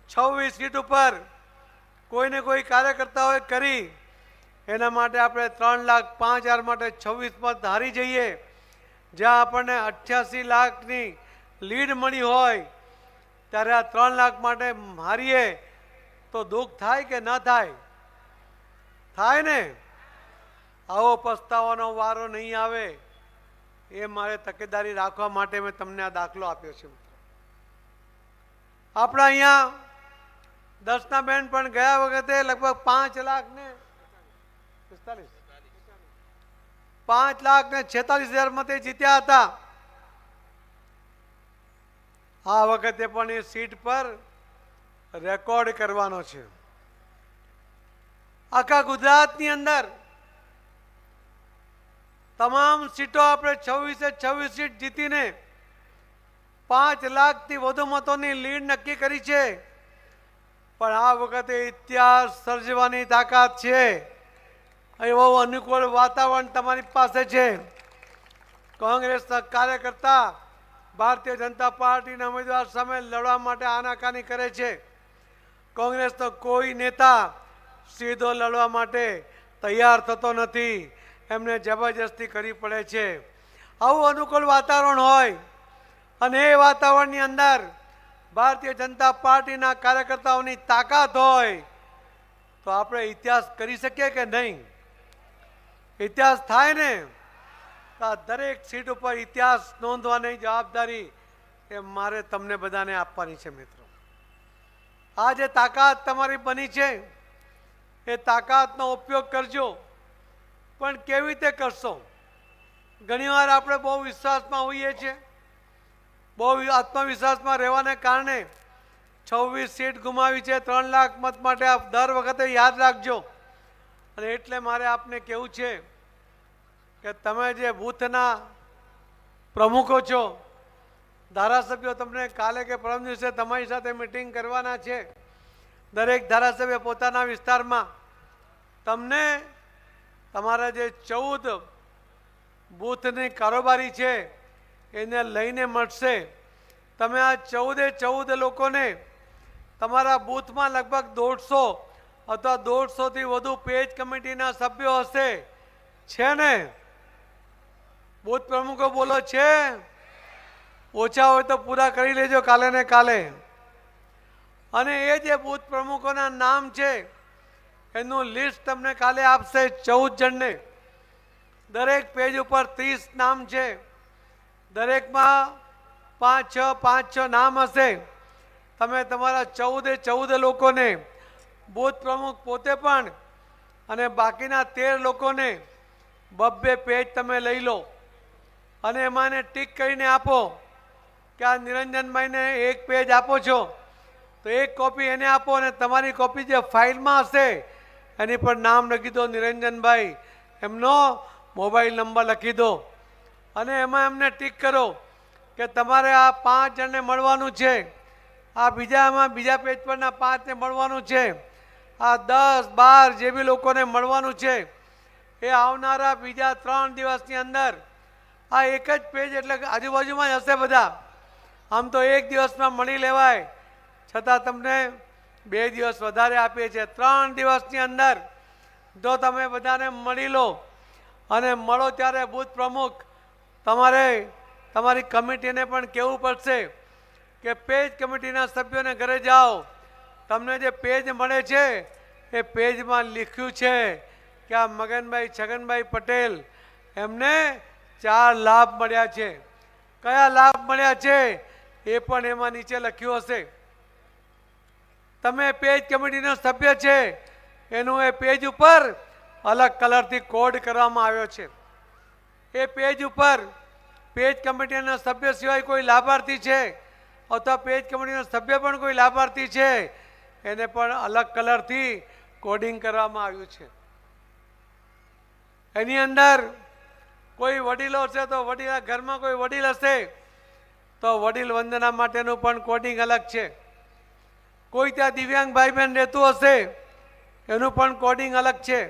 26 સીટ ઉપર કોઈને કોઈ કાર્યકર્તાઓએ કરી, એના માટે આપણે 3,05,000 માટે 26 મત હારી જઈએ. જ્યાં આપણને 88 લાખની લીડ મળી હોય, ત્યારે આ 3 લાખ માટે હારીએ તો દુઃખ થાય કે ન થાય? થાય ને? આવો પસ્તાવાનો વારો નહીં આવે એ મારે તકેદારી રાખવા માટે મેં તમને આ દાખલો આપ્યો છે. આપણા અહીંયા દર્શનાબેન પણ ગયા વખતે લગભગ 5,46,000 મતે જીત્યા હતા. આ વખતે પણ એ સીટ પર રેકોર્ડ કરવાનો છે. આખા ગુજરાતની અંદર તમામ સીટો આપણે 26 સીટ જીતીને 5 લાખથી વધુ મતોની લીડ નક્કી કરી છે. પણ આ વખતે ઇતિહાસ સર્જવાની તાકાત છે. એવું અનુકૂળ વાતાવરણ તમારી પાસે છે. કોંગ્રેસના કાર્યકર્તા ભારતીય જનતા પાર્ટીના ઉમેદવાર સામે લડવા માટે આનાકાની કરે છે. કોંગ્રેસનો કોઈ નેતા સીધો લડવા માટે તૈયાર થતો નથી. એમને જબરજસ્તી કરવી પડે છે. આવું અનુકૂળ વાતાવરણ હોય અને એ વાતાવરણની અંદર ભારતીય જનતા પાર્ટીના કાર્યકર્તાઓની તાકાત હોય તો આપણે ઇતિહાસ કરી શકીએ કે નહીં? ઇતિહાસ થાય ને તો આ દરેક સીટ ઉપર ઇતિહાસ નોંધવાની જવાબદારી એ મારે તમને બધાને આપવાની છે. મિત્રો, આ જે તાકાત તમારી બની છે એ તાકાતનો ઉપયોગ કરજો. પણ કેવી રીતે કરશો? ઘણીવાર આપણે બહુ વિશ્વાસમાં હોઈએ છીએ. બહુ આત્મવિશ્વાસમાં રહેવાને કારણે 26 સીટ ગુમાવી છે. 3 લાખ મત માટે આપ દર વખતે યાદ રાખજો. અને એટલે મારે આપને કહેવું છે કે તમે જે બૂથના પ્રમુખો છો, ધારાસભ્યો, તમને કાલે કે પરમ દિવસે તમારી સાથે મિટિંગ કરવાના છે. દરેક ધારાસભ્ય પોતાના વિસ્તારમાં તમને તમારા જે 14 બૂથની કારોબારી છે એને લઈને મળશે. તમે આ 14 લોકોને તમારા બૂથમાં લગભગ 150 અથવા 150થી વધુ પેજ કમિટીના સભ્યો હશે. છે ને? બૂથ પ્રમુખો બોલો છે? ઓછા હોય તો પૂરા કરી લેજો કાલે ને કાલે. અને એ જે બૂથ પ્રમુખોના નામ છે એનું લિસ્ટ તમને કાલે આપશે 14 જણને. દરેક પેજ ઉપર 30 નામ છે. દરેકમાં 5-6 નામ હશે. તમે તમારા 14 લોકોને બૂથ પ્રમુખ પોતે પણ અને બાકીના 13 લોકોને 2 પેજ તમે લઈ લો અને એમાં ટીક કરીને આપો કે આ નિરંજનભાઈને 1 પેજ આપો છો તો 1 કોપી એને આપો અને તમારી કોપી જે ફાઇલમાં હશે એની પર નામ લખી દો નિરંજનભાઈ, એમનો મોબાઈલ નંબર લખી દો અને એમાં એમને ટીક કરો કે તમારે આ 5 જણને મળવાનું છે. આ બીજા પેજ પરના 5ને મળવાનું છે. આ 10-12 જે બી લોકોને મળવાનું છે એ આવનારા બીજા 3 દિવસની અંદર આ એક જ પેજ એટલે આજુબાજુમાં જ હશે બધા. આમ તો 1 દિવસમાં મળી લેવાય, છતાં તમને 2 દિવસ વધારે આપીએ છીએ. 3 દિવસની અંદર જો તમે બધાને મળી લો અને મળો ત્યારે બૂથ પ્રમુખ તમારે તમારી કમિટીને પણ કહેવું પડશે કે પેજ કમિટીના સભ્યોને ઘરે જાઓ, તમને જે પેજ મળે છે એ પેજમાં લખ્યું છે કે આ મગનભાઈ છગનભાઈ પટેલ એમને 4 લાભ મળ્યા છે. કયા લાભ મળ્યા છે એ પણ એમાં નીચે લખ્યું હશે. તમે પેજ કમિટીના સભ્ય છે એનું એ પેજ ઉપર અલગ કલરથી કોડ કરવામાં આવ્યો છે. એ પેજ ઉપર પેજ કમિટીના સભ્ય સિવાય કોઈ લાભાર્થી છે અથવા પેજ કમિટીનો સભ્ય પણ કોઈ લાભાર્થી છે એને પણ અલગ કલરથી કોડિંગ કરવામાં આવ્યું છે. એની અંદર કોઈ વડીલો હશે તો ઘરમાં કોઈ વડીલ હશે તો વડીલ વંદના માટેનું પણ કોડિંગ અલગ છે. કોઈ ત્યાં દિવ્યાંગ ભાઈ બહેન રહેતું હશે એનું પણ કોડિંગ અલગ છે.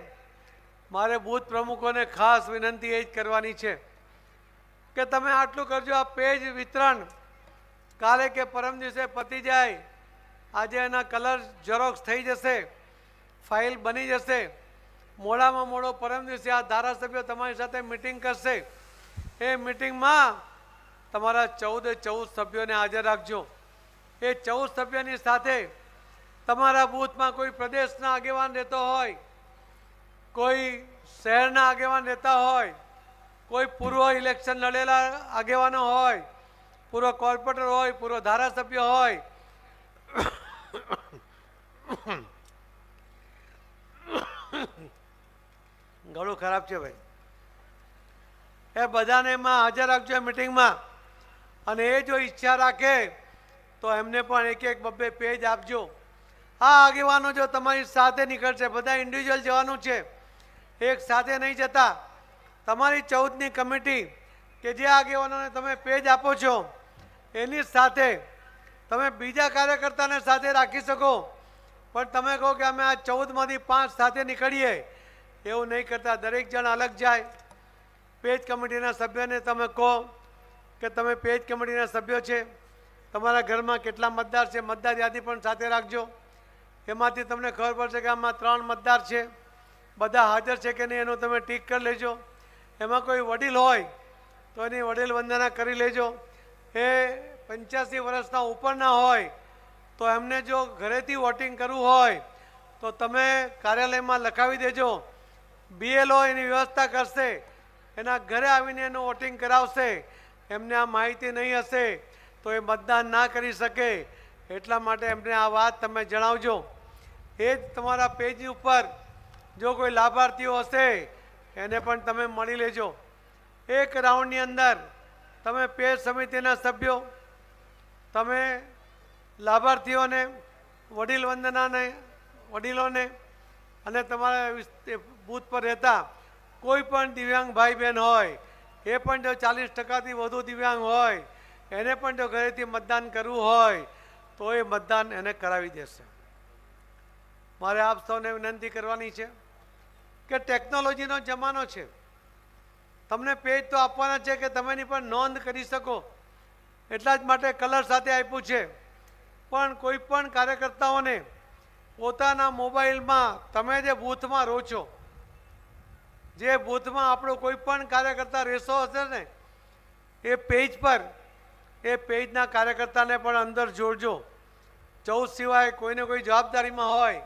મારે બૂથ પ્રમુખોને ખાસ વિનંતી એ જ કરવાની છે કે તમે આટલું કરજો. આ પેજ વિતરણ કાલે કે પરમ દિવસે પતી જાય. આજે એના કલર ઝેરોક્સ થઈ જશે, ફાઇલ બની જશે. મોડામાં મોડો પરમ દિવસે આ ધારાસભ્યો તમારી સાથે મિટિંગ કરશે. એ મિટિંગમાં તમારા 14 સભ્યોને હાજર રાખજો. એ 14 સભ્યોની સાથે તમારા બૂથમાં કોઈ પ્રદેશના આગેવાન રહેતો હોય, કોઈ શહેરના આગેવાન નેતા હોય, કોઈ પૂર્વ ઇલેક્શન લડેલા આગેવાનો હોય, પૂર્વ કોર્પોરેટર હોય, પૂર્વ ધારાસભ્ય હોય, ઘણું ખરાબ છે ભાઈ, એ બધાને એમાં હાજર રાખજો મિટિંગમાં. અને એ જો ઈચ્છા રાખે તો એમને પણ એક એક બબ્બે પેજ આપજો. આ આગેવાનો જો તમારી સાથે નીકળશે, બધા ઇન્ડિવિજ્યુઅલ જવાનું છે, એક સાથે નહીં જતા. તમારી 14ની કમિટી કે જે આગેવાનોને તમે પેજ આપો છો એની સાથે તમે બીજા કાર્યકર્તાને સાથે રાખી શકો, પણ તમે કહો કે અમે આ 14માંથી 5 સાથે નીકળીએ, એવું નહીં કરતા. દરેક જણ અલગ જાય. પેજ કમિટીના સભ્યને તમે કહો કે તમે પેજ કમિટીના સભ્યો છે, તમારા ઘરમાં કેટલા મતદાર છે, મતદાર યાદી પણ સાથે રાખજો. એમાંથી તમને ખબર પડશે કે આમાં 3 મતદાર છે, બધા હાજર છે કે નહીં એનું તમે ટીક કરી લેજો. એમાં કોઈ વડીલ હોય તો એની વડીલ વંદના કરી લેજો. એ 85 વર્ષના ઉપરના હોય તો એમને જો ઘરેથી વોટિંગ કરવું હોય તો તમે કાર્યાલયમાં લખાવી દેજો. BLO એની વ્યવસ્થા કરશે, એના ઘરે આવીને એનું વોટિંગ કરાવશે. એમને આ માહિતી નહીં હશે તો એ મતદાન ના કરી શકે, એટલા માટે એમને આ વાત તમે જણાવજો. એ જ તમારા પેજ ઉપર જો કોઈ લાભાર્થીઓ હશે એને પણ તમે મળી લેજો. એક રાઉન્ડની અંદર તમે પેજ સમિતિના સભ્યો, તમે લાભાર્થીઓને, વડીલ વંદનાને, વડીલોને અને તમારા બૂથ પર રહેતા કોઈ પણ દિવ્યાંગ ભાઈ બહેન હોય, એ પણ જો 40%થી વધુ દિવ્યાંગ હોય, એને પણ જો ઘરેથી મતદાન કરવું હોય તો એ મતદાન એને કરાવી દેશે. મારે આપ સૌને વિનંતી કરવાની છે કે ટેકનોલોજીનો જમાનો છે, તમને પેજ તો આપવાના છે કે તમે એની પણ નોંધ કરી શકો, એટલા જ માટે કલર સાથે આપ્યું છે. પણ કોઈ પણ કાર્યકર્તાઓને પોતાના મોબાઈલમાં તમે જે બૂથમાં રહો છો, જે બૂથમાં આપણો કોઈ પણ કાર્યકર્તા રહેશો હશે ને, એ પેજ પર એ પેજના કાર્યકર્તાને પણ અંદર જોડજો. 14 સિવાય કોઈને કોઈ જવાબદારીમાં હોય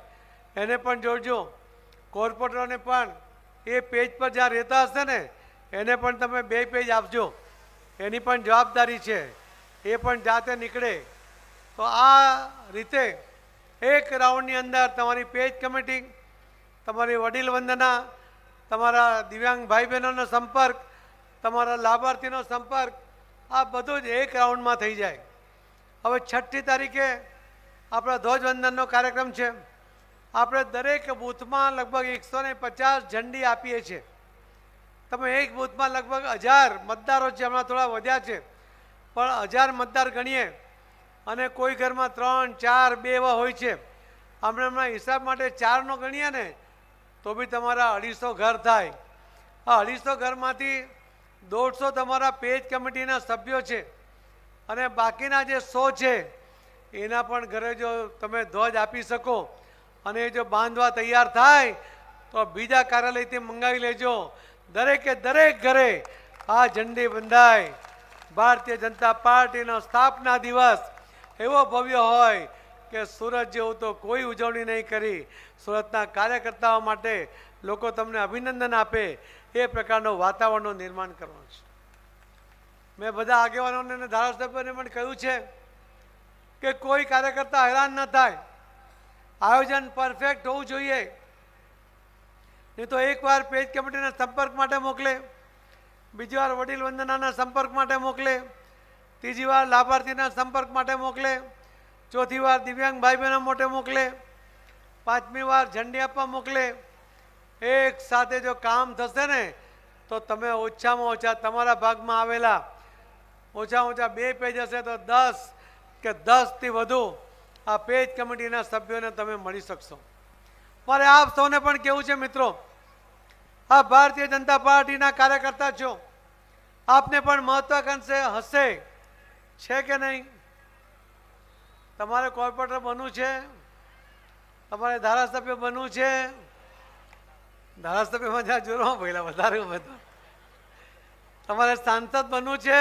એને પણ જોડજો. કોર્પોરેટરોને પણ એ પેજ પર જ્યાં રહેતા હશે ને એને પણ તમે 2 પેજ આપજો, એની પણ જવાબદારી છે, એ પણ જાતે નીકળે. તો આ રીતે એક રાઉન્ડની અંદર તમારી પેજ કમિટી, તમારી વડીલ વંદના, તમારા દિવ્યાંગ ભાઈ બહેનોનો સંપર્ક, તમારા લાભાર્થીનો સંપર્ક, આ બધું જ એક રાઉન્ડમાં થઈ જાય. હવે 6મી તારીખે આપણા ધ્વજવંદનનો કાર્યક્રમ છે. આપણે દરેક બૂથમાં લગભગ 150 ઝંડી આપીએ છીએ. તમે એક બૂથમાં લગભગ 1000 મતદારો છે, હમણાં થોડા વધ્યા છે, પણ 1000 મતદાર ગણીએ અને કોઈ ઘરમાં 3, 4, 2 એવા હોય છે. હમણાં હિસાબ માટે 4નો ગણીએ ને તો બી તમારા 250 ઘર થાય. આ 250 ઘરમાંથી 150 તમારા પેજ કમિટીના સભ્યો છે અને બાકીના જે 100 છે એના પણ ઘરે જો તમે ધ્વજ આપી શકો અને એ જો બાંધવા તૈયાર થાય તો બીજા કાર્યાલયથી મંગાવી લેજો. દરેકે દરેક ઘરે આ ઝંડી બંધાય. ભારતીય જનતા પાર્ટીનો સ્થાપના દિવસ એવો ભવ્ય હોય કે સુરત જેવું તો કોઈ ઉજવણી નહીં કરી. સુરતના કાર્યકર્તાઓ માટે લોકો તમને અભિનંદન આપે એ પ્રકારનું વાતાવરણનું નિર્માણ કરવાનું છે. મેં બધા આગેવાનોને અને ધારાસભ્યોને પણ કહ્યું છે કે કોઈ કાર્યકર્તા હેરાન ન થાય, આયોજન પરફેક્ટ હોવું જોઈએ. નહીં તો એકવાર પેજ કમિટીના સંપર્ક માટે મોકલે, બીજી વાર વડીલ વંદનાના સંપર્ક માટે મોકલે, ત્રીજી વાર લાભાર્થીના સંપર્ક માટે મોકલે, ચોથી વાર દિવ્યાંગ ભાઈ બહેનો માટે મોકલે, 5મી વાર ઝંડી આપવા મોકલે. એક સાથે જો કામ થશે ને તો તમે ઓછામાં ઓછા તમારા ભાગમાં આવેલા ઓછામાં ઓછા 2 પેજ હશે તો 10 કે 10થી વધુ આ પેજ કમિટીના સભ્યોને તમે મળી શકશો. મારે આપ સૌને પણ કહેવું છે મિત્રો, આ ભારતીય જનતા પાર્ટીના કાર્યકર્તા છો, આપને પણ મહત્વાકાંક્ષે હશે છે કે નહીં? તમારે કોર્પોરેટર બનવું છે, તમારે ધારાસભ્ય બનવું છે. ધારાસભ્યમાં જ્યાં જોરો પહેલા વધારે બધા તમારે સાંસદ બનવું છે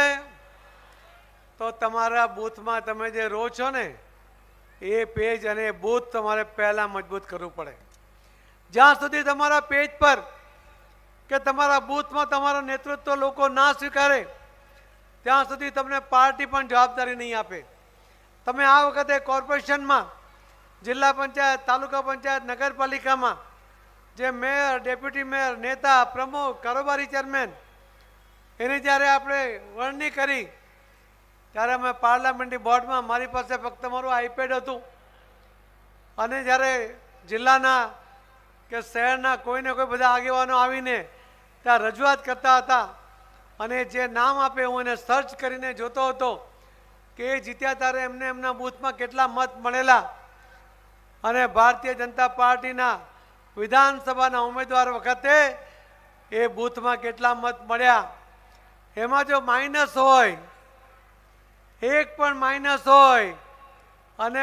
તો તમારા બૂથમાં તમે જે રહો છો ને એ પેજ અને બૂથ તમારે પહેલા મજબૂત કરવું પડે. જ્યાં સુધી તમારા પેજ પર કે તમારા બૂથમાં તમારો નેતૃત્વ લોકો ના સ્વીકારે ત્યાં સુધી તમને પાર્ટી પણ જવાબદારી નહીં આપે. તમે આ વખતે કોર્પોરેશનમાં, જિલ્લા પંચાયત, તાલુકા પંચાયત, નગરપાલિકામાં જે મેયર, ડેપ્યુટી મેયર, નેતા, પ્રમુખ, કારોબારી ચેરમેન એની જ્યારે આપણે વરણી કરી ત્યારે અમે પાર્લામેન્ટરી બોર્ડમાં મારી પાસે ફક્ત મારું આઈપેડ હતું અને જ્યારે જિલ્લાના કે શહેરના કોઈને કોઈ બધા આગેવાનો આવીને ત્યાં રજૂઆત કરતા હતા અને જે નામ આપે હું એને સર્ચ કરીને જોતો હતો કે એ જીત્યા ત્યારે એમને એમના બૂથમાં કેટલા મત મળેલા અને ભારતીય જનતા પાર્ટીના વિધાનસભાના ઉમેદવાર વખતે એ બૂથમાં કેટલા મત મળ્યા. એમાં જો માઇનસ હોય, એક પણ માઇનસ હોય અને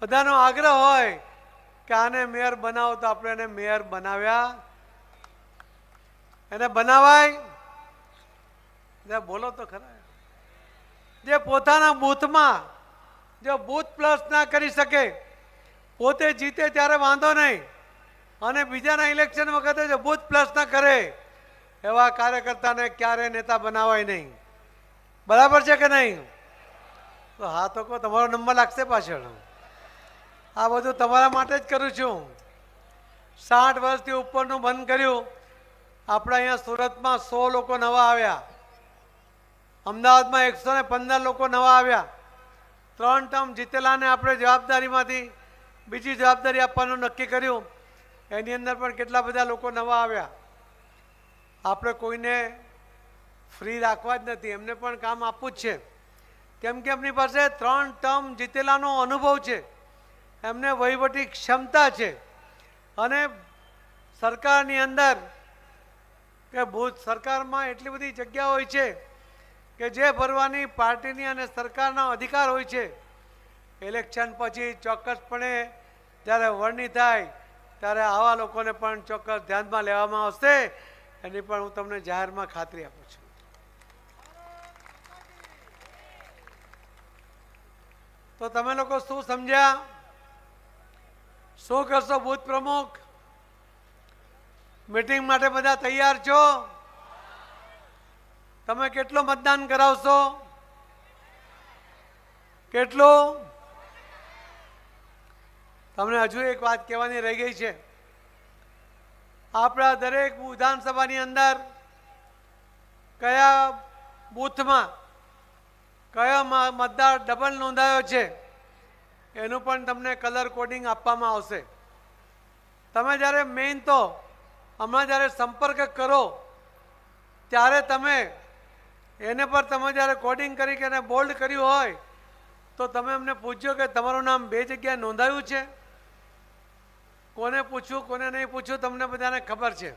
બધાનો આગ્રહ હોય કે આને મેયર બનાવો તો આપણે એને મેયર બનાવ્યા. એને બનાવાય? બોલો તો ખરા. જે પોતાના બૂથમાં જો બૂથ પ્લસ ના કરી શકે, પોતે જીતે ત્યારે વાંધો નહીં અને બીજાના ઇલેક્શન વખતે જો બૂથ પ્લસ ના કરે એવા કાર્યકર્તાને ક્યારે નેતા બનાવાય નહીં. બરાબર છે કે નહીં? તો હા તો કહો, તમારો નંબર લાગશે પાછળ. આ બધું તમારા માટે જ કરું છું. 60 વર્ષથી ઉપરનું બંધ કર્યું. આપણે અહીંયા સુરતમાં 100 લોકો નવા આવ્યા, અમદાવાદમાં 115 લોકો નવા આવ્યા. 3 ટર્મ જીતેલાને આપણે જવાબદારીમાંથી બીજી જવાબદારી આપવાનું નક્કી કર્યું. એની અંદર પણ કેટલા બધા લોકો નવા આવ્યા. આપણે કોઈને ફ્રી રાખવા જ નથી, એમને પણ કામ આપવું જ છે. કેમ કે એમની પાસે 3 ટર્મ જીતેલાનો અનુભવ છે, એમને વહીવટી ક્ષમતા છે અને સરકારની અંદર કે ભૂત સરકારમાં એટલી બધી જગ્યા હોય છે કે જે ભરવાની પાર્ટીની અને સરકારના અધિકાર હોય છે. ઇલેક્શન પછી ચોક્કસપણે જ્યારે વરણી થાય ત્યારે આવા લોકોને પણ ચોક્કસ ધ્યાનમાં લેવામાં આવશે, એની પણ હું તમને જાહેરમાં ખાતરી આપું છું. તો તમે લોકો શું સમજ્યા? શું કરશો બૂથ પ્રમુખ? મીટિંગ માટે બધા તૈયાર છો? તમે કેટલું મતદાન કરાવશો? કેટલું? તમને હજુ એક વાત કહેવાની રહી ગઈ છે. આપણા દરેક વિધાનસભાની અંદર કયા બૂથમાં કયો મતદાર ડબલ નોંધાયો છે એનું પણ તમને કલર કોડિંગ આપવામાં આવશે. તમે જ્યારે મેઇન તો હમણાં જ્યારે સંપર્ક કરો ત્યારે તમે એને પર તમે જ્યારે કોડિંગ કરી કે એને બોલ્ડ કર્યું હોય તો તમે અમને પૂછજો કે તમારું નામ 2 જગ્યાએ નોંધાયું છે. કોને પૂછ્યું કોને નહીં પૂછ્યું તમને બધાને ખબર છે.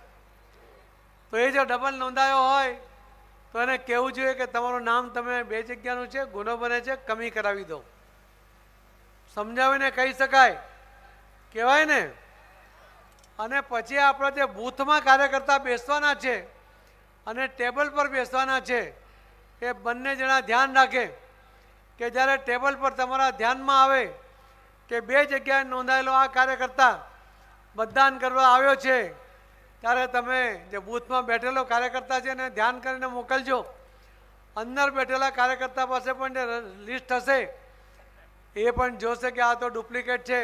તો એ જો ડબલ નોંધાયો હોય તો એને કહેવું જોઈએ કે તમારું નામ તમે 2 જગ્યાનું છે, ગુનો બને છે, કમી કરાવી દો. સમજાવીને કહી શકાય, કહેવાય ને. અને પછી આપણે જે બૂથમાં કાર્યકર્તા બેસવાના છે અને ટેબલ પર બેસવાના છે એ બંને જણા ધ્યાન રાખે કે જ્યારે ટેબલ પર તમારા ધ્યાનમાં આવે કે 2 જગ્યાએ નોંધાયેલો આ કાર્યકર્તા મતદાન કરવા આવ્યો છે ત્યારે તમે જે બૂથમાં બેઠેલો કાર્યકર્તા છે એને ધ્યાન કરીને મોકલજો. અંદર બેઠેલા કાર્યકર્તા પાસે પણ જે લિસ્ટ હશે એ પણ જોશે કે આ તો ડુપ્લિકેટ છે,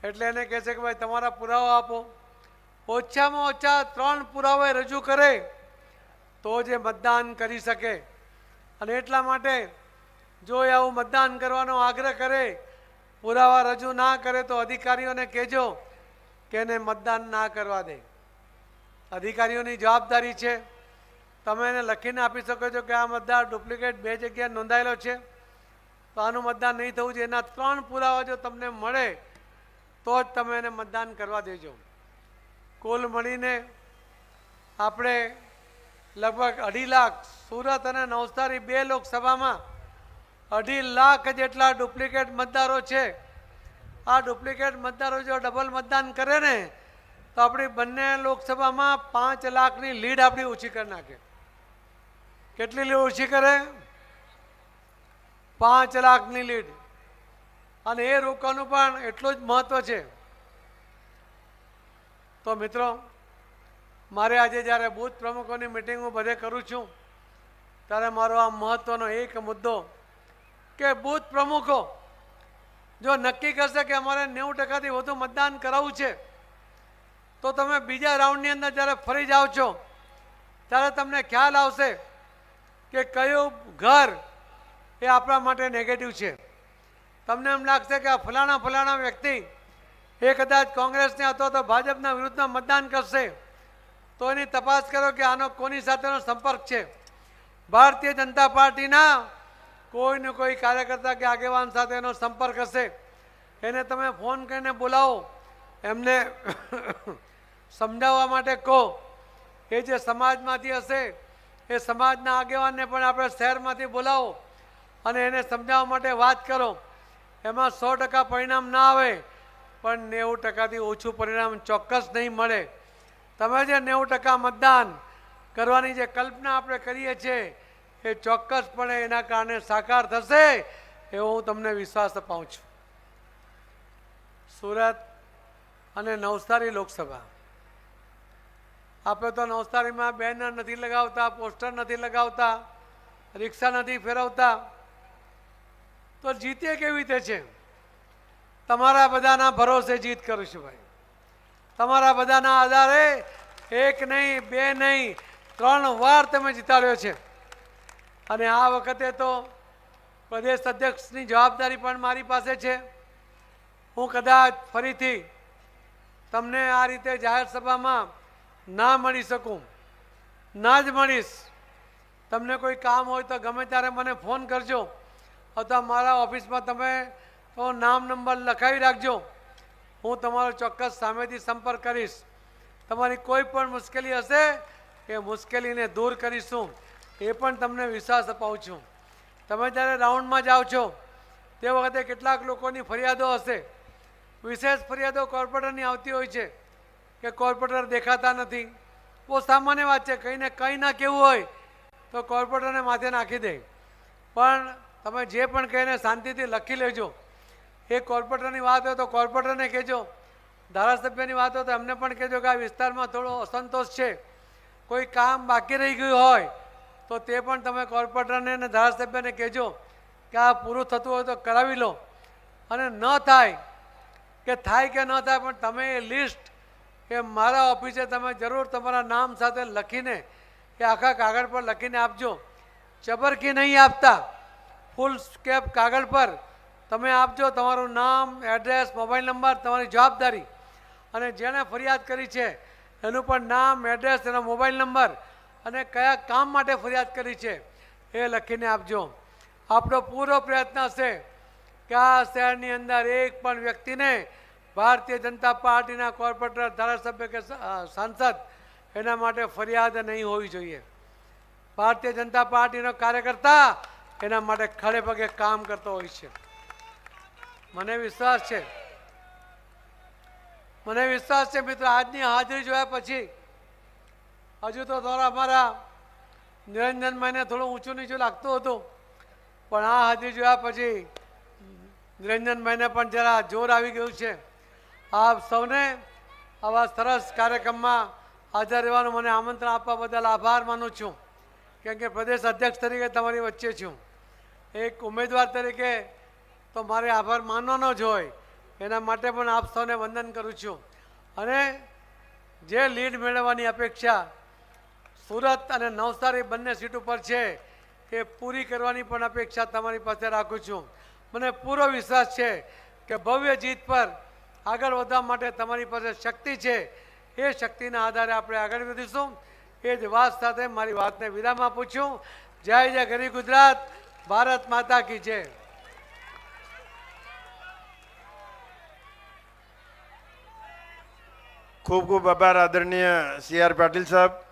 એટલે એને કહેશે કે ભાઈ તમારા પુરાવા આપો. ઓછામાં ઓછા 3 પુરાવા રજૂ કરે તો જે મતદાન કરી શકે. અને એટલા માટે જો આવું મતદાન કરવાનો આગ્રહ કરે, પુરાવા રજૂ ના કરે તો અધિકારીઓને કહેજો કે એને મતદાન ના કરવા દે. અધિકારીઓની જવાબદારી છે. તમે એને લખીને આપી શકો છો કે આ મતદાર ડુપ્લિકેટ 2 જગ્યાએ નોંધાયેલો છે તો આનું મતદાન નહીં થવું જોઈએ. એના 3 પુરાવા જો તમને મળે તો જ તમે એને મતદાન કરવા દેજો. કુલ મળીને આપણે લગભગ 2.5 લાખ, સુરત અને નવસારી 2 લોકસભામાં 2.5 લાખ જેટલા ડુપ્લિકેટ મતદારો છે. આ ડુપ્લિકેટ મતદારો જો ડબલ મતદાન કરે ને તો આપણી બંને લોકસભામાં 5 લાખની લીડ આપણી ઓછી કરી નાખે. કેટલી લીડ ઓછી કરે? 5 લાખની લીડ. અને એ રોકવાનું પણ એટલું જ મહત્વ છે. તો મિત્રો, મારે આજે જ્યારે બૂથ પ્રમુખોની મિટિંગ હું બધે કરું છું ત્યારે મારો આ મહત્વનો એક મુદ્દો કે બૂથ પ્રમુખો જો નક્કી કરશે કે અમારે 90%થી વધુ મતદાન કરાવવું છે તો તમે બીજા રાઉન્ડની અંદર જ્યારે ફરી જાઓ છો ત્યારે તમને ખ્યાલ આવશે કે કયું ઘર એ આપણા માટે નેગેટિવ છે. તમને એમ લાગશે કે આ ફલાણા વ્યક્તિ એ કદાચ કોંગ્રેસને અથવા તો ભાજપના વિરુદ્ધમાં મતદાન કરશે તો એની તપાસ કરો કે આનો કોની સાથેનો સંપર્ક છે. ભારતીય જનતા પાર્ટીના કોઈને કોઈ કાર્યકર્તા કે આગેવાન સાથે એનો સંપર્ક હશે એને તમે ફોન કરીને બોલાવો, એમને સમજાવવા માટે કહો. એ જે સમાજમાંથી હશે એ સમાજના આગેવાનને પણ આપણે શહેરમાંથી બોલાવો અને એને સમજાવવા માટે વાત કરો. એમાં 100% પરિણામ ના આવે પણ 90%થી ઓછું પરિણામ ચોક્કસ નહીં મળે. તમે જે 90% મતદાન કરવાની જે કલ્પના આપણે કરીએ છીએ એ ચોક્કસપણે એના કારણે સાકાર થશે એવો હું તમને વિશ્વાસ અપાવું છું. સુરત અને નવસારી લોકસભા, આપણે તો નવસારીમાં બેનર નથી લગાવતા, પોસ્ટર નથી લગાવતા, રિક્ષા નથી ફેરવતા, તો જીતે કેવી રીતે છે? તમારા બધાના ભરોસે જીત કરું છું ભાઈ. તમારા બધાના આધારે 1 નહીં 2 નહીં 3 વાર તમે જીતાડ્યો છે. અને આ વખતે તો પ્રદેશ અધ્યક્ષની જવાબદારી પણ મારી પાસે છે. હું કદાચ ફરીથી તમને આ રીતે જાહેર સભામાં ના મળી શકું, ના જ મળીશ. તમને કોઈ કામ હોય તો ગમે ત્યારે મને ફોન કરજો અથવા મારા ઓફિસમાં તમે તો નામ નંબર લખાવી રાખજો. હું તમારો ચોક્કસ સામેથી સંપર્ક કરીશ. તમારી કોઈ પણ મુશ્કેલી હશે એ મુશ્કેલીને દૂર કરીશું એ પણ તમને વિશ્વાસ અપાવું છું. તમે જ્યારે રાઉન્ડમાં જાઓ છો તે વખતે કેટલાક લોકોની ફરિયાદો હશે. વિશેષ ફરિયાદો કોર્પોરેટરની આવતી હોય છે કે કોર્પોરેટર દેખાતા નથી. બહુ સામાન્ય વાત છે. કંઈ ને કંઈ ના કહેવું હોય તો કોર્પોરેટરને માથે નાખી દે. પણ તમે જે પણ કહીને શાંતિથી લખી લેજો. એ કોર્પોરેટરની વાત હોય તો કોર્પોરેટરને કહેજો, ધારાસભ્યની વાત હોય તો એમને પણ કહેજો કે આ વિસ્તારમાં થોડો અસંતોષ છે, કોઈ કામ બાકી રહી ગયું હોય તો તે પણ તમે કોર્પોરેટરને અને ધારાસભ્યને કહેજો કે આ પૂરું થતું હોય તો કરાવી લો. અને ન થાય કે થાય કે ન થાય પણ તમે એ લિસ્ટ કે મારા ઓફિસે તમે જરૂર તમારા નામ સાથે લખીને કે આખા કાગળ પર લખીને આપજો. ચબરકી નહીં આપતા, ફૂલ સ્કેપ કાગળ પર તમે આપજો. તમારું નામ, એડ્રેસ, મોબાઈલ નંબર, તમારી જવાબદારી અને જેણે ફરિયાદ કરી છે એનું પણ નામ, એડ્રેસ, એનો મોબાઈલ નંબર અને કયા કામ માટે ફરિયાદ કરી છે એ લખીને આપજો. આપણો પૂરો પ્રયત્ન હશે કે આ શહેરની અંદર એક પણ વ્યક્તિને ભારતીય જનતા પાર્ટીના કોર્પોરેટર, ધારાસભ્ય કે સાંસદ એના માટે ફરિયાદ નહીં હોવી જોઈએ. ભારતીય જનતા પાર્ટીનો કાર્યકર્તા એના માટે ખડે પગે કામ કરતો હોય છે. મને વિશ્વાસ છે મિત્રો, આજની હાજરી જોયા પછી હજુ તો થોડા અમારા નિરંજનભાઈને થોડું ઊંચું નીચું લાગતું હતું, પણ આ હાજરી જોયા પછી નિરંજનભાઈને પણ જરા જોર આવી ગયું છે. આપ સૌને આવા સરસ કાર્યક્રમમાં હાજર રહેવાનું મને આમંત્રણ આપવા બદલ આભાર માનું છું. કેમ કે પ્રદેશ અધ્યક્ષ તરીકે તમારી વચ્ચે છું. એક ઉમેદવાર તરીકે તો મારે આભાર માનવાનો જ હોય. એના માટે પણ આપ સૌને વંદન કરું છું. અને જે લીડ મેળવવાની અપેક્ષા સુરત અને નવસારી બંને સીટ ઉપર છે એ પૂરી કરવાની પણ અપેક્ષા તમારી પાસે રાખું છું. મને પૂરો વિશ્વાસ છે કે ભવ્ય જીત પર આગળ વધવા માટે તમારી પાસે શક્તિ છે. એ શક્તિના આધારે આપણે આગળ વધીશું. એ જ વાત સાથે મારી વાતને વિરામ આપું છું. જય જય ગરી ગુજરાત, ભારત માતા કી જય. ખૂબ ખૂબ આભાર આદરણીય સી આર પાટીલ સાહેબ.